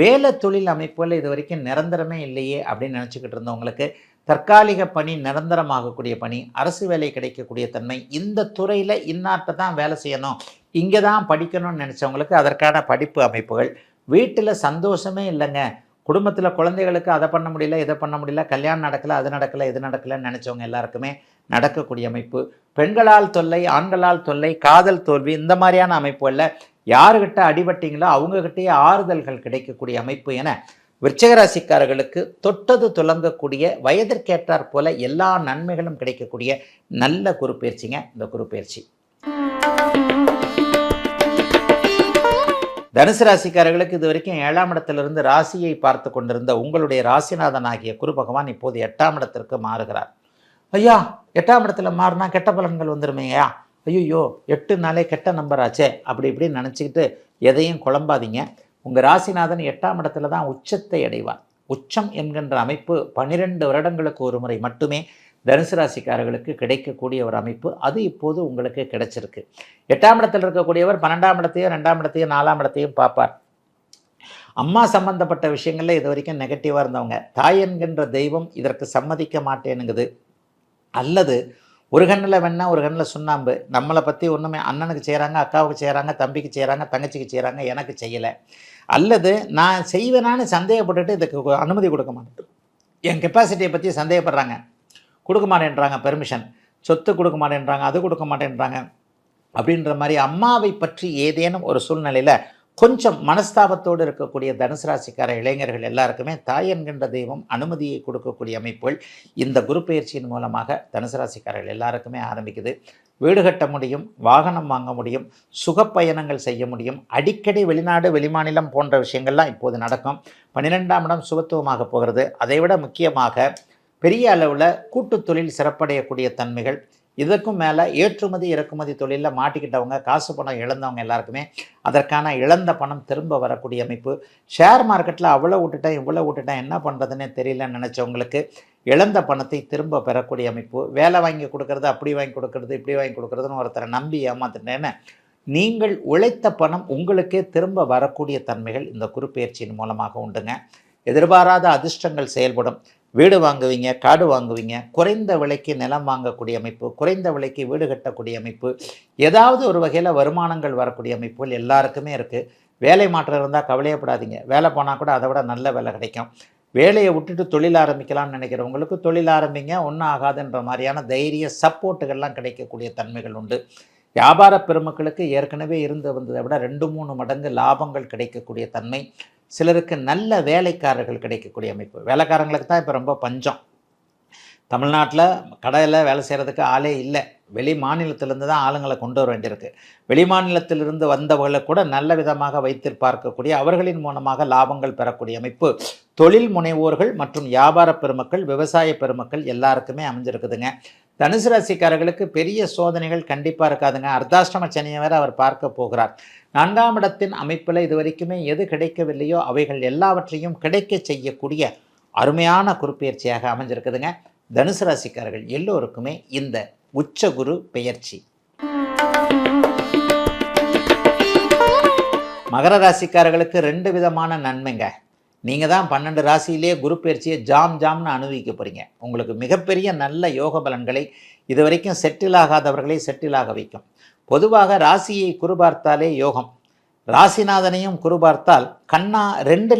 வேலை தொழில் அமைப்புகள் இது வரைக்கும் நிரந்தரமே இல்லையே அப்படின்னு நினச்சிக்கிட்டு இருந்தவங்களுக்கு தற்காலிக பணி நிரந்தரமாகக்கூடிய பணி, அரசு வேலை கிடைக்கக்கூடிய தன்மை, இந்த துறையில் இன்னார்ட்ட தான் வேலை செய்யணும், இங்கே தான் படிக்கணும்னு நினச்சவங்களுக்கு அதற்கான படிப்பு அமைப்புகள், வீட்டில் சந்தோஷமே இல்லைங்க, குடும்பத்தில் குழந்தைகளுக்கு அதை பண்ண முடியல இதை பண்ண முடியல, கல்யாணம் நடக்கலை அது நடக்கலை இது நடக்கலைன்னு நினச்சவங்க எல்லாருக்குமே நடக்கக்கூடிய அமைப்பு, பெண்களால் தொல்லை ஆண்களால் தொல்லை காதல் தோல்வி இந்த மாதிரியான அமைப்புகளில் யாருக்கிட்ட அடிபட்டிங்களோ அவங்கக்கிட்டேயே ஆறுதல்கள் கிடைக்கக்கூடிய அமைப்பு என விருச்சிகராசிக்காரர்களுக்கு தொட்டது துலங்கக்கூடிய வயதிற்கேற்றாற் போல எல்லா நன்மைகளும் கிடைக்கக்கூடிய நல்ல குரு பயிற்சிங்க இந்த குரு பயிற்சி. தனுசு ராசிக்காரர்களுக்கு இது வரைக்கும் 7ஆம் இடத்திலிருந்து ராசியை பார்த்து கொண்டிருந்த உங்களுடைய ராசிநாதன் ஆகிய குரு பகவான் இப்போது 8ஆம் இடத்திற்கு மாறுகிறார். ஐயா 8ஆம் இடத்துல மாறினா கெட்ட பலன்கள் வந்துருமேயா, ஐயோ 8 நாளே கெட்ட நம்பர் ஆச்சே அப்படி இப்படின்னு நினச்சிக்கிட்டு எதையும் குழம்பாதீங்க. உங்கள் ராசிநாதன் 8ஆம் இடத்துல தான் உச்சத்தை அடைவார். உச்சம் என்கின்ற அமைப்பு 12 வருடங்களுக்கு ஒரு முறை மட்டுமே தனுசு ராசிக்காரர்களுக்கு கிடைக்கக்கூடிய ஒரு அமைப்பு. அது இப்போது உங்களுக்கு கிடைச்சிருக்கு. 8ஆம் இடத்தில் இருக்கக்கூடியவர் 12ஆம் இடத்தையும் 2ஆம் இடத்தையும் 4ஆம் இடத்தையும் பார்ப்பார். அம்மா சம்பந்தப்பட்ட விஷயங்களில் இது வரைக்கும் நெகட்டிவாக இருந்தவங்க, தாய் என்கின்ற தெய்வம் இதற்கு சம்மதிக்க மாட்டேனுங்குது, அல்லது ஒரு கண்ணில் வெண்ணெய் ஒரு கண்ணில் சுண்ணாம்பு, நம்மளை பற்றி ஒன்றுமே அண்ணனுக்கு செய்கிறாங்க அக்காவுக்கு செய்கிறாங்க தம்பிக்கு செய்கிறாங்க தங்கச்சிக்கு செய்கிறாங்க எனக்கு செய்யலை, அல்லது நான் செய்வேனான்னு சந்தேகப்பட்டுட்டு இதுக்கு அனுமதி கொடுக்க மாட்டேன், என் கெப்பாசிட்டியை பற்றி சந்தேகப்படுறாங்க, கொடுக்க மாட்டேன்றாங்க பெர்மிஷன், சொத்து கொடுக்க மாட்டேன்றாங்க, அது கொடுக்க மாட்டேன்றாங்க அப்படின்ற மாதிரி அம்மாவை பற்றி ஏதேனும் ஒரு சூழ்நிலையில் கொஞ்சம் மனஸ்தாபத்தோடு இருக்கக்கூடிய தனுசு ராசிக்கார இளைஞர்கள் எல்லாருக்குமே தாய் என்கின்ற தெய்வம் அனுமதியை கொடுக்கக்கூடிய அமைப்புகள் இந்த குரு பயிற்சியின் மூலமாக தனுசு ராசிக்காரர்கள் எல்லாருக்குமே ஆரம்பிக்குது. வீடு கட்ட முடியும், வாகனம் வாங்க முடியும், சுகப்பயணங்கள் செய்ய முடியும், அடிக்கடி வெளிநாடு வெளிமாநிலம் போன்ற விஷயங்கள்லாம் இப்போது நடக்கும். 12ஆம் இடம் சுபத்துவமாக போகிறது. அதைவிட முக்கியமாக பெரிய அளவில் கூட்டு தொழில் சிறப்படையக்கூடிய தன்மைகள், இதற்கும் மேலே ஏற்றுமதி இறக்குமதி தொழிலில் மாட்டிக்கிட்டவங்க, காசு பணம் இழந்தவங்க எல்லாருக்குமே அதற்கான இழந்த பணம் திரும்ப வரக்கூடிய அமைப்பு. ஷேர் மார்க்கெட்டில் அவ்வளோ விட்டுட்டேன் இவ்வளோ விட்டுட்டேன் என்ன பண்ணுறதுன்னே தெரியலன்னு நினச்சவங்களுக்கு இழந்த பணத்தை திரும்ப பெறக்கூடிய அமைப்பு. வேலை வாங்கி கொடுக்கறது, அப்படி வாங்கி கொடுக்கறது, இப்படி வாங்கி கொடுக்குறதுன்னு ஒருத்தரை நம்பி ஏமாத்துட்டேன்னு நீங்கள் உழைத்த பணம் உங்களுக்கே திரும்ப வரக்கூடிய தன்மைகள் இந்த குரு பயிற்சியின் மூலமாக உண்டுங்க. எதிர்பாராத அதிர்ஷ்டங்கள் செயல்படும். வீடு வாங்குவீங்க, காடு வாங்குவீங்க, குறைந்த விலைக்கு நிலம் வாங்கக்கூடிய அமைப்பு, குறைந்த விலைக்கு வீடு கட்டக்கூடிய அமைப்பு, ஏதாவது ஒரு வகையில் வருமானங்கள் வரக்கூடிய அமைப்புகள் எல்லாருக்குமே இருக்குது. வேலை மாற்றம் இருந்தால் கவலையப்படாதீங்க, வேலை போனால் கூட அதை விட நல்ல வேலை கிடைக்கும். வேலையை விட்டுட்டு தொழில் ஆரம்பிக்கலாம்னு நினைக்கிறவங்களுக்கு தொழில் ஆரம்பிங்க, ஒன்றும் ஆகாதுன்ற மாதிரியான தைரிய சப்போர்ட்டுகள்லாம் கிடைக்கக்கூடிய தன்மைகள் உண்டு. வியாபார பெருமக்களுக்கு ஏற்கனவே இருந்து வந்ததை விட 2-3 மடங்கு லாபங்கள் கிடைக்கக்கூடிய தன்மை. சிலருக்கு நல்ல வேலைக்காரர்கள் கிடைக்கக்கூடிய அமைப்பு. வேலைக்காரங்களுக்கு தான் இப்போ ரொம்ப பஞ்சம். தமிழ்நாட்டில் கடையில் வேலை செய்கிறதுக்கு ஆளே இல்லை. வெளி மாநிலத்திலேருந்து தான் ஆளுங்களை கொண்டு வர வேண்டியிருக்கு. வெளி மாநிலத்திலிருந்து வந்தவர்களை கூட நல்ல விதமாக வைத்து பார்க்கக்கூடிய, அவர்களின் மூலமாக லாபங்கள் பெறக்கூடிய அமைப்பு தொழில் முனைவோர்கள் மற்றும் வியாபார பெருமக்கள், விவசாய பெருமக்கள் எல்லாருக்குமே அமைஞ்சிருக்குதுங்க. தனுசு ராசிக்காரர்களுக்கு பெரிய சோதனைகள் கண்டிப்பாக இருக்காதுங்க. அர்த்தாஷ்டம சனியை வேறு அவர் பார்க்க போகிறார். 4ஆம் இடத்தின் அமைப்பில் இது வரைக்குமே எது கிடைக்கவில்லையோ அவைகள் எல்லாவற்றையும் கிடைக்க செய்யக்கூடிய அருமையான குருப்பெயர்ச்சியாக அமைஞ்சிருக்குதுங்க. தனுசு ராசிக்காரர்கள் எல்லோருக்குமே இந்த உச்சகுரு பெயர்ச்சி. மகர ராசிக்காரர்களுக்கு 2 விதமான நன்மைங்க. நீங்கள் தான் 12 ராசியிலே குரு பயிற்சியை ஜாம்னு அனுபவிக்க போகிறீங்க. உங்களுக்கு மிகப்பெரிய நல்ல யோக பலன்களை, இது வரைக்கும் செட்டில் ஆகாதவர்களை செட்டில் ஆக வைக்கும். பொதுவாக ராசியை குரு பார்த்தாலே யோகம். ராசிநாதனையும் குரு பார்த்தால் கண்ணா 2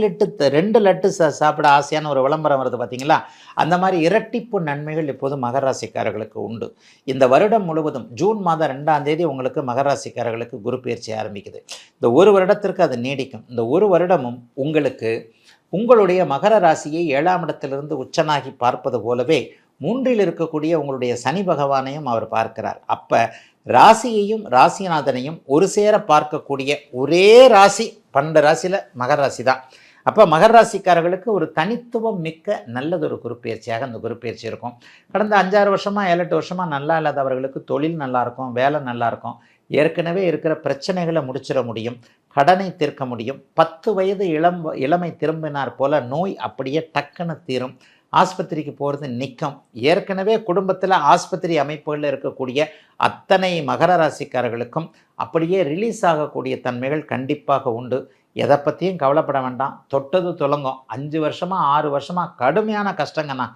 லட்டு சாப்பிட ஆசையான ஒரு விளம்பரம் வருது பார்த்தீங்களா? அந்த மாதிரி இரட்டிப்பு நன்மைகள் இப்போது மகர ராசிக்காரர்களுக்கு உண்டு. இந்த வருடம் முழுவதும் ஜூன் மாதம் 2ஆம் தேதி உங்களுக்கு மகர ராசிக்காரர்களுக்கு குரு பயிற்சி ஆரம்பிக்குது. இந்த ஒரு வருடத்திற்கு அது நீடிக்கும். இந்த ஒரு வருடமும் உங்களுக்கு உங்களுடைய மகர ராசியை 7ஆம் இடத்திலிருந்து உச்சனாகி பார்ப்பது போலவே 3இல் இருக்கக்கூடிய உங்களுடைய சனி பகவானையும் அவர் பார்க்கிறார். அப்போ ராசியையும் ராசிநாதனையும் ஒரு சேர பார்க்கக்கூடிய ஒரே ராசி 12 ராசியில் மகர ராசி தான். அப்போ மகர ராசிக்காரர்களுக்கு ஒரு தனித்துவம் மிக்க நல்லதொரு குருப்பெயர்ச்சியாக அந்த குருப்பெயர்ச்சி இருக்கும். கடந்த 5-6 வருஷமாக 7-8 வருஷமாக நல்லா இல்லாதவர்களுக்கு தொழில் நல்லாயிருக்கும், வேலை நல்லாயிருக்கும், ஏற்கனவே இருக்கிற பிரச்சனைகளை முடிச்சிட முடியும், கடனை தீர்க்க முடியும். 10 வயது இளமை திரும்பினார் போல நோய் அப்படியே டக்குன்னு தீரும். ஆஸ்பத்திரிக்கு போகிறது நிற்கும். ஏற்கனவே குடும்பத்தில் ஆஸ்பத்திரி அமைப்புகளில் இருக்கக்கூடிய அத்தனை மகர ராசிக்காரர்களுக்கும் அப்படியே ரிலீஸ் ஆகக்கூடிய தன்மைகள் கண்டிப்பாக உண்டு. எதை பற்றியும் கவலைப்பட வேண்டாம். தொட்டது துலங்கும். 5 வருஷமாக 6 வருஷமாக கடுமையான கஷ்டங்கண்ணா.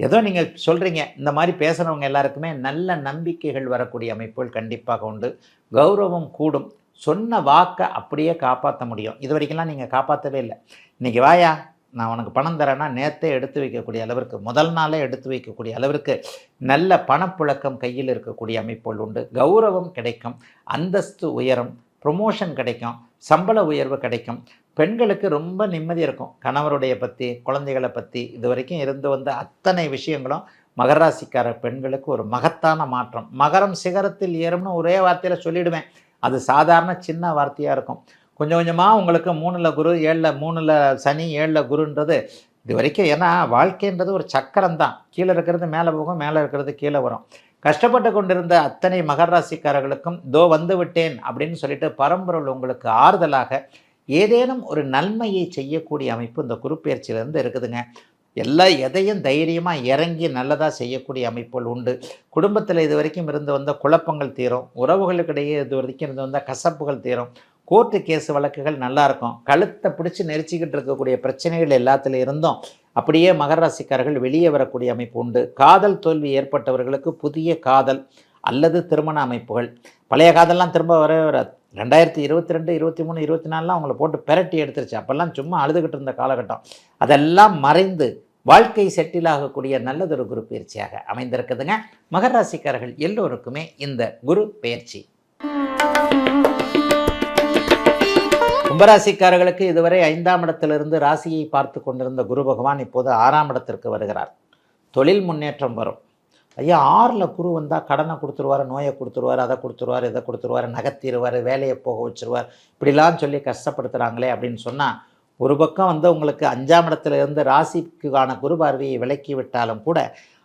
ஏதோ நீங்கள் சொல்கிறீங்க. இந்த மாதிரி பேசுகிறவங்க எல்லாருக்குமே நல்ல நம்பிக்கைகள் வரக்கூடிய அமைப்புகள் கண்டிப்பாக உண்டு. கௌரவம் கூடும். சொன்ன வாக்கை அப்படியே காப்பாற்ற முடியும். இது வரைக்கும்லாம் நீங்கள் காப்பாற்றவே இல்லை. இன்றைக்கி வாயா நான் உனக்கு பணம் தரேன்னா நேற்றே எடுத்து வைக்கக்கூடிய அளவிற்கு, முதல் நாளே எடுத்து வைக்கக்கூடிய அளவிற்கு நல்ல பணப்புழக்கம் கையில் இருக்கக்கூடிய அமைப்புகள் உண்டு. கௌரவம் கிடைக்கும், அந்தஸ்து உயரும், ப்ரொமோஷன் கிடைக்கும், சம்பள உயர்வு கிடைக்கும். பெண்களுக்கு ரொம்ப நிம்மதி இருக்கும். கணவருடைய பற்றி, குழந்தைகளை பற்றி இது வரைக்கும் இருந்து வந்த அத்தனை விஷயங்களும் மகராசிக்கார பெண்களுக்கு ஒரு மகத்தான மாற்றம். மகரம் சிகரத்தில் ஏறும்னு ஒரே வார்த்தையில் சொல்லிவிடுவேன். அது சாதாரண சின்ன வார்த்தையாக இருக்கும். கொஞ்சம் கொஞ்சமாக உங்களுக்கு 3ல் குரு, 3ல் சனி, 7ல் குருன்றது இது வரைக்கும். ஏன்னா வாழ்க்கைன்றது ஒரு சக்கரம் தான். கீழே இருக்கிறது மேலே போகும், மேலே இருக்கிறது கீழே வரும். கஷ்டப்பட்டு கொண்டிருந்த அத்தனை மகர ராசிக்காரர்களுக்கும் தோ வந்து விட்டேன் அப்படின்னு சொல்லிட்டு பரம்பொருள் உங்களுக்கு ஆறுதலாக ஏதேனும் ஒரு நன்மையை செய்யக்கூடிய அமைப்பு இந்த குருப்பெயர்ச்சியிலேருந்து இருக்குதுங்க. எதையும் தைரியமாக இறங்கி நல்லதாக செய்யக்கூடிய அமைப்புகள் உண்டு. குடும்பத்தில் இது வரைக்கும் இருந்து வந்த குழப்பங்கள் தீரும். உறவுகளுக்கிடையே இது வரைக்கும் இருந்து வந்த கசப்புகள் தீரும். கோர்ட்டு கேஸ் வழக்குகள் நல்லாயிருக்கும். கழுத்தை பிடிச்சி நெரிச்சிக்கிட்டு இருக்கக்கூடிய பிரச்சனைகள் எல்லாத்துல இருந்தும் அப்படியே மகர ராசிக்காரர்கள் வெளியே வரக்கூடிய அமைப்பு உண்டு. காதல் தோல்வி ஏற்பட்டவர்களுக்கு புதிய காதல் அல்லது திருமண அமைப்புகள். பழைய காதல்லாம் திரும்ப வராது. 2022, 23, 24 அவங்கள போட்டு பெரட்டி எடுத்துருச்சு. அப்போல்லாம் சும்மா அழுதுகிட்டு இருந்த காலகட்டம். அதெல்லாம் மறைந்து வாழ்க்கை செட்டில் ஆகக்கூடிய நல்லதொரு குரு பயிற்சியாக அமைந்திருக்குதுங்க. மகர ராசிக்காரர்கள் எல்லோருக்குமே இந்த குரு பயிற்சி. கும்பராசிக்காரர்களுக்கு இதுவரை 5ஆம் இடத்திலிருந்து ராசியை பார்த்து கொண்டிருந்த குரு பகவான் இப்போது 6ஆம் இடத்திற்கு வருகிறார். தொழில் முன்னேற்றம் வரும். ஐயா 6ல் குரு வந்தால் கடனை கொடுத்துருவார், நோயை கொடுத்துருவார், அதை கொடுத்துருவார், இதை கொடுத்துருவார், நகர்த்திடுவார், வேலையை போக வச்சுருவார், இப்படிலாம் சொல்லி கஷ்டப்படுத்துகிறாங்களே அப்படின்னு சொன்னால், ஒரு பக்கம் வந்து உங்களுக்கு 5ஆம் இடத்துல இருந்து ராசிக்கான குரு பார்வையை விலக்கி விட்டாலும் கூட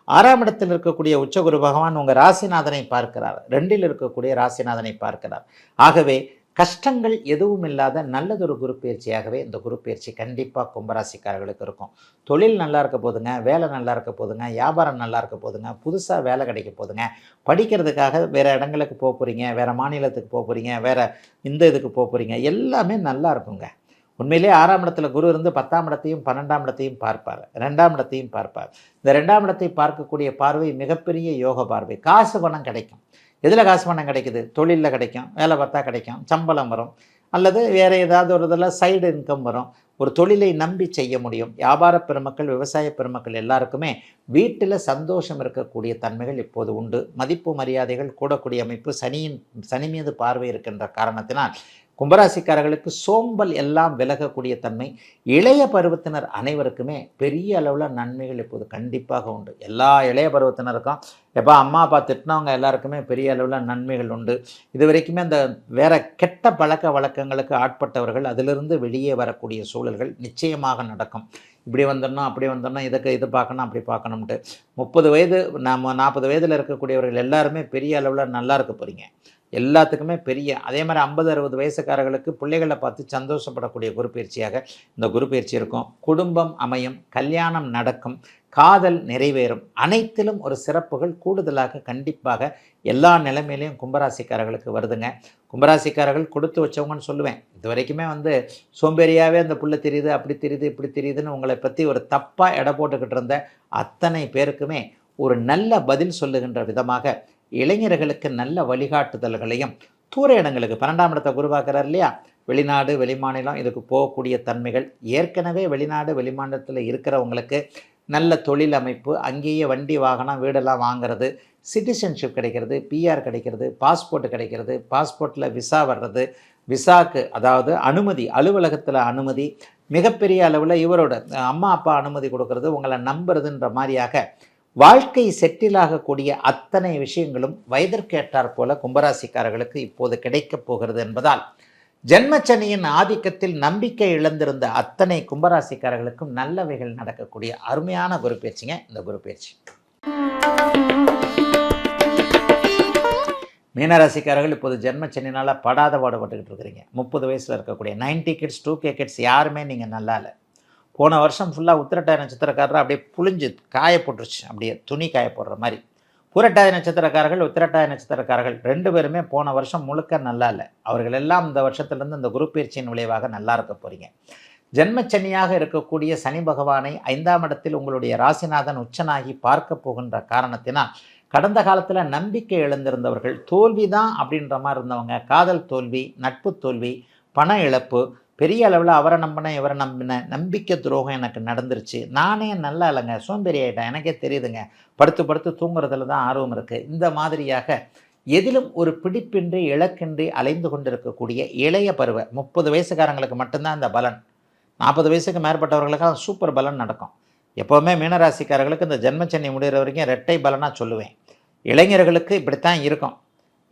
6ஆம் இடத்தில் இருக்கக்கூடிய உச்ச குரு பகவான் உங்கள் ராசிநாதனை பார்க்கிறார், 2இல் இருக்கக்கூடிய ராசிநாதனை பார்க்கிறார். ஆகவே கஷ்டங்கள் எதுவும் இல்லாத நல்லதொரு குரு பயிற்சியாகவே இந்த குரு பயிற்சி கண்டிப்பாக கும்பராசிக்காரர்களுக்கு இருக்கும். தொழில் நல்லா இருக்க போதுங்க, வேலை நல்லா இருக்க போதுங்க, வியாபாரம் நல்லா இருக்க போதுங்க, புதுசாக வேலை கிடைக்க போதுங்க, படிக்கிறதுக்காக வேறு இடங்களுக்கு போக போகிறீங்க, வேறு மாநிலத்துக்கு போக போகிறீங்க, வேறு இந்த இதுக்கு போக போகிறீங்க, எல்லாமே நல்லா இருக்குங்க. உண்மையிலே 6ஆம் இடத்துல குரு இருந்து 10ஆம் இடத்தையும் 12ஆம் இடத்தையும் பார்ப்பார், 2ஆம் இடத்தையும் பார்ப்பார். இந்த 2ஆம் இடத்தை பார்க்கக்கூடிய பார்வை மிகப்பெரிய யோக பார்வை. காசு பணம் கிடைக்கும். எதில் காசு பணம் கிடைக்குது? தொழிலில் கிடைக்கும், வேலை பார்த்தா கிடைக்கும், சம்பளம் வரும், அல்லது வேறு ஏதாவது ஒரு இதில் சைடு இன்கம் வரும். ஒரு தொழிலை நம்பி செய்ய முடியும். வியாபார பெருமக்கள், விவசாய பெருமக்கள் எல்லாருக்குமே வீட்டில் சந்தோஷம் இருக்கக்கூடிய தன்மைகள் இப்போது உண்டு. மதிப்பு மரியாதைகள் கூடக்கூடிய அமைப்பு. சனி மீது பார்வை இருக்கின்ற காரணத்தினால் கும்பராசிக்காரர்களுக்கு சோம்பல் எல்லாம் விலகக்கூடிய தன்மை. இளைய பருவத்தினர் அனைவருக்குமே பெரிய அளவில் நன்மைகள் இப்போது கண்டிப்பாக உண்டு. எல்லா இளைய பருவத்தினருக்கும் எப்போ அம்மா அப்பா திட்டினவங்க எல்லாருக்குமே பெரிய அளவில் நன்மைகள் உண்டு. இது வரைக்குமே அந்த வேற கெட்ட பழக்க வழக்கங்களுக்கு ஆட்பட்டவர்கள் அதிலிருந்து வெளியே வரக்கூடிய சூழல்கள் நிச்சயமாக நடக்கும். இப்படி வந்துடணும், அப்படி வந்துடணும், இது பார்க்கணும், அப்படி பார்க்கணும்ட்டு 30 வயது நம்ம 40 வயதில் இருக்கக்கூடியவர்கள் எல்லாருமே பெரிய அளவில் நல்லா இருக்க போகிறீங்க. எல்லாத்துக்குமே பெரிய அதே மாதிரி 50-60 வயசுக்காரர்களுக்கு பிள்ளைகளை பார்த்து சந்தோஷப்படக்கூடிய குரு பயிற்சியாக இந்த குரு பயிற்சி இருக்கும். குடும்பம் அமையும், கல்யாணம் நடக்கும், காதல் நிறைவேறும். அனைத்திலும் ஒரு சிறப்புகள் கூடுதலாக கண்டிப்பாக எல்லா நிலைமையிலையும் கும்பராசிக்காரர்களுக்கு வருதுங்க. கும்பராசிக்காரர்கள் கொடுத்து வச்சவங்கன்னு சொல்லுவேன். இது வரைக்குமே வந்து சோம்பேறியாகவே அந்த புள்ள தெரியுது, அப்படி தெரியுது, இப்படி தெரியுதுன்னு உங்களை பற்றி ஒரு தப்பாக எடை போட்டுக்கிட்டு இருந்த அத்தனை பேருக்குமே ஒரு நல்ல பதில் சொல்லுகின்ற விதமாக இளைஞர்களுக்கு நல்ல வழிகாட்டுதல்களையும், தூர இடங்களுக்கு 12ஆம் இடத்தை குரு பார்க்குறார் இல்லையா, வெளிநாடு வெளிமாநிலம் இதுக்கு போகக்கூடிய தன்மைகள். ஏற்கனவே வெளிநாடு வெளிமாநிலத்தில் இருக்கிறவங்களுக்கு நல்ல தொழில் அமைப்பு, அங்கேயே வண்டி வாகனம் வீடெல்லாம் வாங்கிறது, சிட்டிசன்ஷிப் கிடைக்கிறது, பிஆர் கிடைக்கிறது, பாஸ்போர்ட் கிடைக்கிறது, பாஸ்போர்ட்டில் விசா வர்றது, விசாக்கு அதாவது அனுமதி, அலுவலகத்தில் அனுமதி, மிகப்பெரிய அளவில் இவரோட அம்மா அப்பா அனுமதி கொடுக்கறது, உங்களை நம்புறதுன்ற மாதிரியாக வாழ்க்கை செட்டிலாகக்கூடிய அத்தனை விஷயங்களும் வயதிற்கேற்றாற் போல கும்பராசிக்காரர்களுக்கு இப்போது கிடைக்கப் போகிறது என்பதால் ஜென்மச்சனியின் ஆதிக்கத்தில் நம்பிக்கை இழந்திருந்த அத்தனை கும்பராசிக்காரர்களுக்கும் நல்லவைகள் நடக்கக்கூடிய அருமையான குரு பயிற்சிங்க இந்த குரு பயிற்சி. மீனராசிக்காரர்கள் இப்போது ஜென்மச்சனினால் படாத பாடுபட்டுக்கிட்டு இருக்கிறீங்க. 30 வயசில் இருக்கக்கூடிய 90 கிட்ஸ் 2K கிட்ஸ் யாருமே நீங்கள் நல்லா இல்லை. போன வருஷம் ஃபுல்லாக உத்திரட்டாதி நட்சத்திரக்காரர் அப்படியே புழிஞ்சு காய போட்டுருச்சு, அப்படியே துணி காய போடுற மாதிரி. பூரட்டாதி நட்சத்திரக்காரர்கள், உத்திரட்டாதி நட்சத்திரக்காரர்கள் 2 பேருமே போன வருஷம் முழுக்க நல்லா இல்லை. அவர்கள் எல்லாம் இந்த வருஷத்துலேருந்து இந்த குரு பயிற்சியின் விளைவாக நல்லா இருக்க போகிறீங்க. ஜென்மச்சனியாக இருக்கக்கூடிய சனி பகவானை 5ஆம் இடத்தில் உங்களுடைய ராசிநாதன் உச்சனாகி பார்க்க போகின்ற காரணத்தினால் கடந்த காலத்தில் நம்பிக்கை இழந்திருந்தவர்கள், தோல்வி தான் அப்படின்ற மாதிரி இருந்தவங்க, காதல் தோல்வி, நட்பு தோல்வி, பண இழப்பு, பெரிய அளவில் அவரை நம்பினேன் இவரை நம்பினேன், நம்பிக்கை துரோகம் எனக்கு நடந்துருச்சு, நானே நல்லா இல்லைங்க, சோம்பேறி ஆகிட்டேன், எனக்கே தெரியுதுங்க, படுத்து தூங்குறதுல தான் ஆர்வம் இருக்குது, இந்த மாதிரியாக எதிலும் ஒரு பிடிப்பின்றி இலக்கின்றி அலைந்து கொண்டிருக்கக்கூடிய இளைய பருவ 30 வயசுக்காரங்களுக்கு மட்டும்தான் இந்த பலன். 40 வயசுக்கு மேற்பட்டவர்களுக்கு சூப்பர் பலன் நடக்கும். எப்போவுமே மீனராசிக்காரர்களுக்கு இந்த ஜென்மச்சனி முடிகிற வரைக்கும் இரட்டை பலனாக சொல்லுவேன். இளைஞர்களுக்கு இப்படித்தான் இருக்கும்.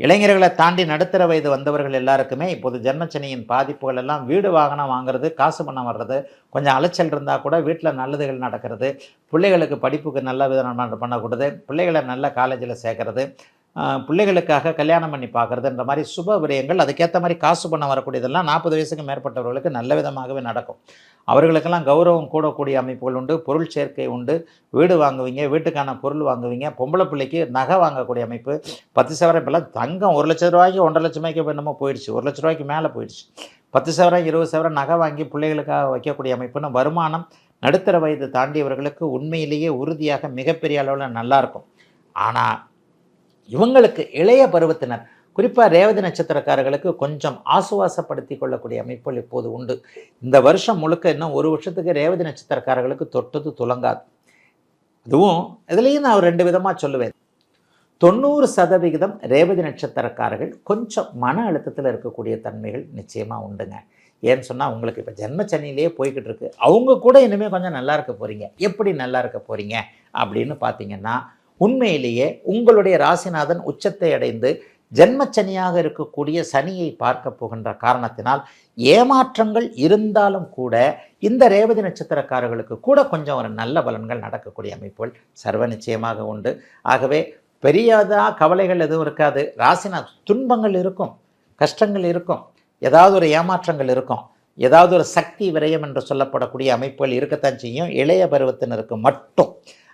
இளைஞர்களை தாண்டி நடுத்தர வயது வந்தவர்கள் எல்லாருக்குமே இப்போது ஜென்மச்சனியின் பாதிப்புகள் எல்லாம் வீடு வாகனம் வாங்குறது, காசு பணம் வர்றது, கொஞ்சம் அலைச்சல் இருந்தால் கூட வீட்டில் நல்லதுகள் நடக்கிறது, பிள்ளைகளுக்கு படிப்புக்கு நல்ல விதம் பண்ணக்கூடாது, பிள்ளைகளை நல்ல காலேஜில் சேர்க்கறது, பிள்ளைகளுக்காக கல்யாணம் பண்ணி பார்க்குறதுன்ற மாதிரி சுப விரயங்கள், அதுக்கேற்ற மாதிரி காசு பணம் வரக்கூடியதெல்லாம் 40 வயசுக்கு மேற்பட்டவர்களுக்கு நல்ல விதமாகவே நடக்கும். அவர்களுக்கெல்லாம் கௌரவம் கூடக்கூடிய அமைப்புகள் உண்டு, பொருள் சேர்க்கை உண்டு, வீடு வாங்குவீங்க, வீட்டுக்கான பொருள் வாங்குவீங்க, பொம்பளை பிள்ளைக்கு நகை வாங்கக்கூடிய அமைப்பு. 10 சவரம் இப்போல்லாம் தங்கம் 1 லட்ச ரூபாய்க்கு 1.5 லட்ச ரூபாய்க்கு என்னமோ போயிடுச்சு, 1 லட்ச ரூபாய்க்கு மேலே போயிடுச்சு. 10 சவரம் 20 சவரம் நகை வாங்கி பிள்ளைகளுக்காக வைக்கக்கூடிய அமைப்புன்னு வருமானம் நடுத்தர வயது தாண்டியவர்களுக்கு உண்மையிலேயே உறுதியாக மிகப்பெரிய அளவில் நல்லாயிருக்கும். ஆனால் இவங்களுக்கு இளைய பருவத்தினர், குறிப்பாக ரேவதி நட்சத்திரக்காரர்களுக்கு கொஞ்சம் ஆசுவாசப்படுத்தி கொள்ளக்கூடிய அமைப்புகள் இப்போது உண்டு. இந்த வருஷம் முழுக்க இன்னும் 1 வருஷத்துக்கு ரேவதி நட்சத்திரக்காரர்களுக்கு தொட்டது துலங்காது. இதுவும் இதுலேயும் நான் ஒரு 2 விதமாக சொல்லுவேன். 90% ரேவதி நட்சத்திரக்காரர்கள் கொஞ்சம் மன அழுத்தத்தில் இருக்கக்கூடிய தன்மைகள் நிச்சயமாக உண்டுங்க. ஏன்னு சொன்னால் உங்களுக்கு இப்போ ஜென்மச்சனிலேயே போய்கிட்டு இருக்கு. அவங்க கூட இனிமேல் கொஞ்சம் நல்லா இருக்க போகிறீங்க. எப்படி நல்லா இருக்க போகிறீங்க அப்படின்னு பார்த்தீங்கன்னா, உண்மையிலேயே உங்களுடைய ராசிநாதன் உச்சத்தை அடைந்து ஜென்மச்சனியாக இருக்கக்கூடிய சனியை பார்க்க போகின்ற காரணத்தினால் ஏமாற்றங்கள் இருந்தாலும் கூட இந்த ரேவதி நட்சத்திரக்காரர்களுக்கு கூட கொஞ்சம் ஒரு நல்ல பலன்கள் நடக்கக்கூடிய அமைப்புகள் சர்வ நிச்சயமாக உண்டு. ஆகவே பெரியதாக கவலைகள் எதுவும் இருக்காது. ராசிநாத் துன்பங்கள் இருக்கும், கஷ்டங்கள் இருக்கும், ஏதாவது ஒரு ஏமாற்றங்கள் இருக்கும், ஏதாவது ஒரு சக்தி விரயம் என்று சொல்லப்படக்கூடிய அமைப்புகள் இருக்கத்தான் செய்யும் இளைய பருவத்தினருக்கு மட்டும்.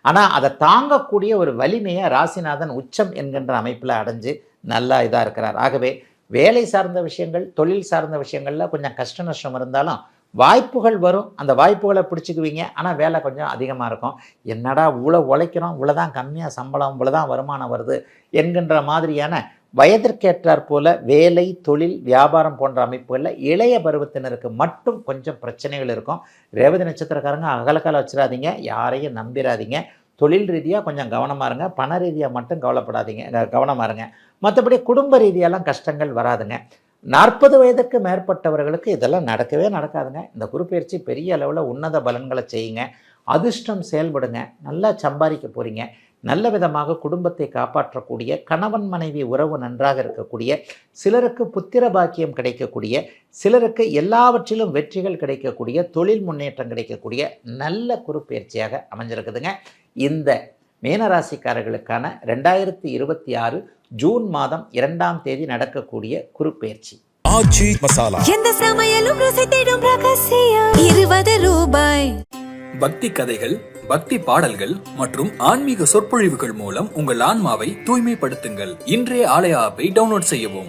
ஆனால் அதை தாங்கக்கூடிய ஒரு வலிமையை ராசிநாதன் உச்சம் என்கின்ற அமைப்பில் அடைஞ்சு நல்லா இதாக இருக்கிறார். ஆகவே வேலை சார்ந்த விஷயங்கள், தொழில் சார்ந்த விஷயங்களில் கொஞ்சம் கஷ்ட நஷ்டம் இருந்தாலும் வாய்ப்புகள் வரும். அந்த வாய்ப்புகளை பிடிச்சிக்குவீங்க. ஆனால் வேலை கொஞ்சம் அதிகமாக இருக்கும். என்னடா இவ்வளோ உழைக்கிறோம், இவ்வளோதான் கம்மியாக சம்பளம், இவ்வளோதான் வருமானம் வருது என்கின்ற மாதிரியான வயதிற்கேற்றாற் போல வேலை, தொழில், வியாபாரம் போன்ற அமைப்புகளில் இளைய பருவத்தினருக்கு மட்டும் கொஞ்சம் பிரச்சனைகள் இருக்கும். ரேவதி நட்சத்திரக்காரங்க அகலக்கால வச்சிடாதீங்க, யாரையும் நம்பிடாதீங்க. தொழில் ரீதியாக கொஞ்சம் கவனமாக இருங்க, பண ரீதியாக மட்டும் கவனமாக இருங்க. மற்றபடி குடும்ப ரீதியெல்லாம் கஷ்டங்கள் வராதுங்க. 40 வயதுக்கு மேற்பட்டவர்களுக்கு இதெல்லாம் நடக்கவே நடக்காதுங்க. இந்த குருப்பெயர்ச்சி பெரிய அளவில் உன்னத பலன்களை செய்யுங்க. அதிர்ஷ்டம் செயல்படுங்க. நல்லா சம்பாதிக்க போகிறீங்க. நல்ல விதமாக குடும்பத்தை காப்பாற்றக்கூடிய, கணவன் மனைவி உறவு நன்றாக இருக்கக்கூடிய, சிலருக்கு புத்திர பாக்கியம் கிடைக்கக்கூடிய, சிலருக்கு எல்லாவற்றிலும் வெற்றிகள் கிடைக்கக்கூடிய, தொழில் முன்னேற்றம் கிடைக்கக்கூடிய நல்ல குருப்பெயர்ச்சியாக அமைஞ்சிருக்குதுங்க. இந்த மீனராசிக்காரர்களுக்கான 2026 ஜூன் மாதம் 2ஆம் தேதி நடக்கக்கூடிய குருப்பெயர்ச்சி. ஆச்சி மசாலா. எந்த சமையலும் ருசி தேடும் ரகசியம் 20 ரூபாய். பக்தி கதைகள், பக்தி பாடல்கள் மற்றும் ஆன்மீக சொற்பொழிவுகள் மூலம் உங்கள் ஆன்மாவை தூய்மைப்படுத்துங்கள். இன்றைய ஆலய ஆப்பை டவுன்லோட் செய்யவும்.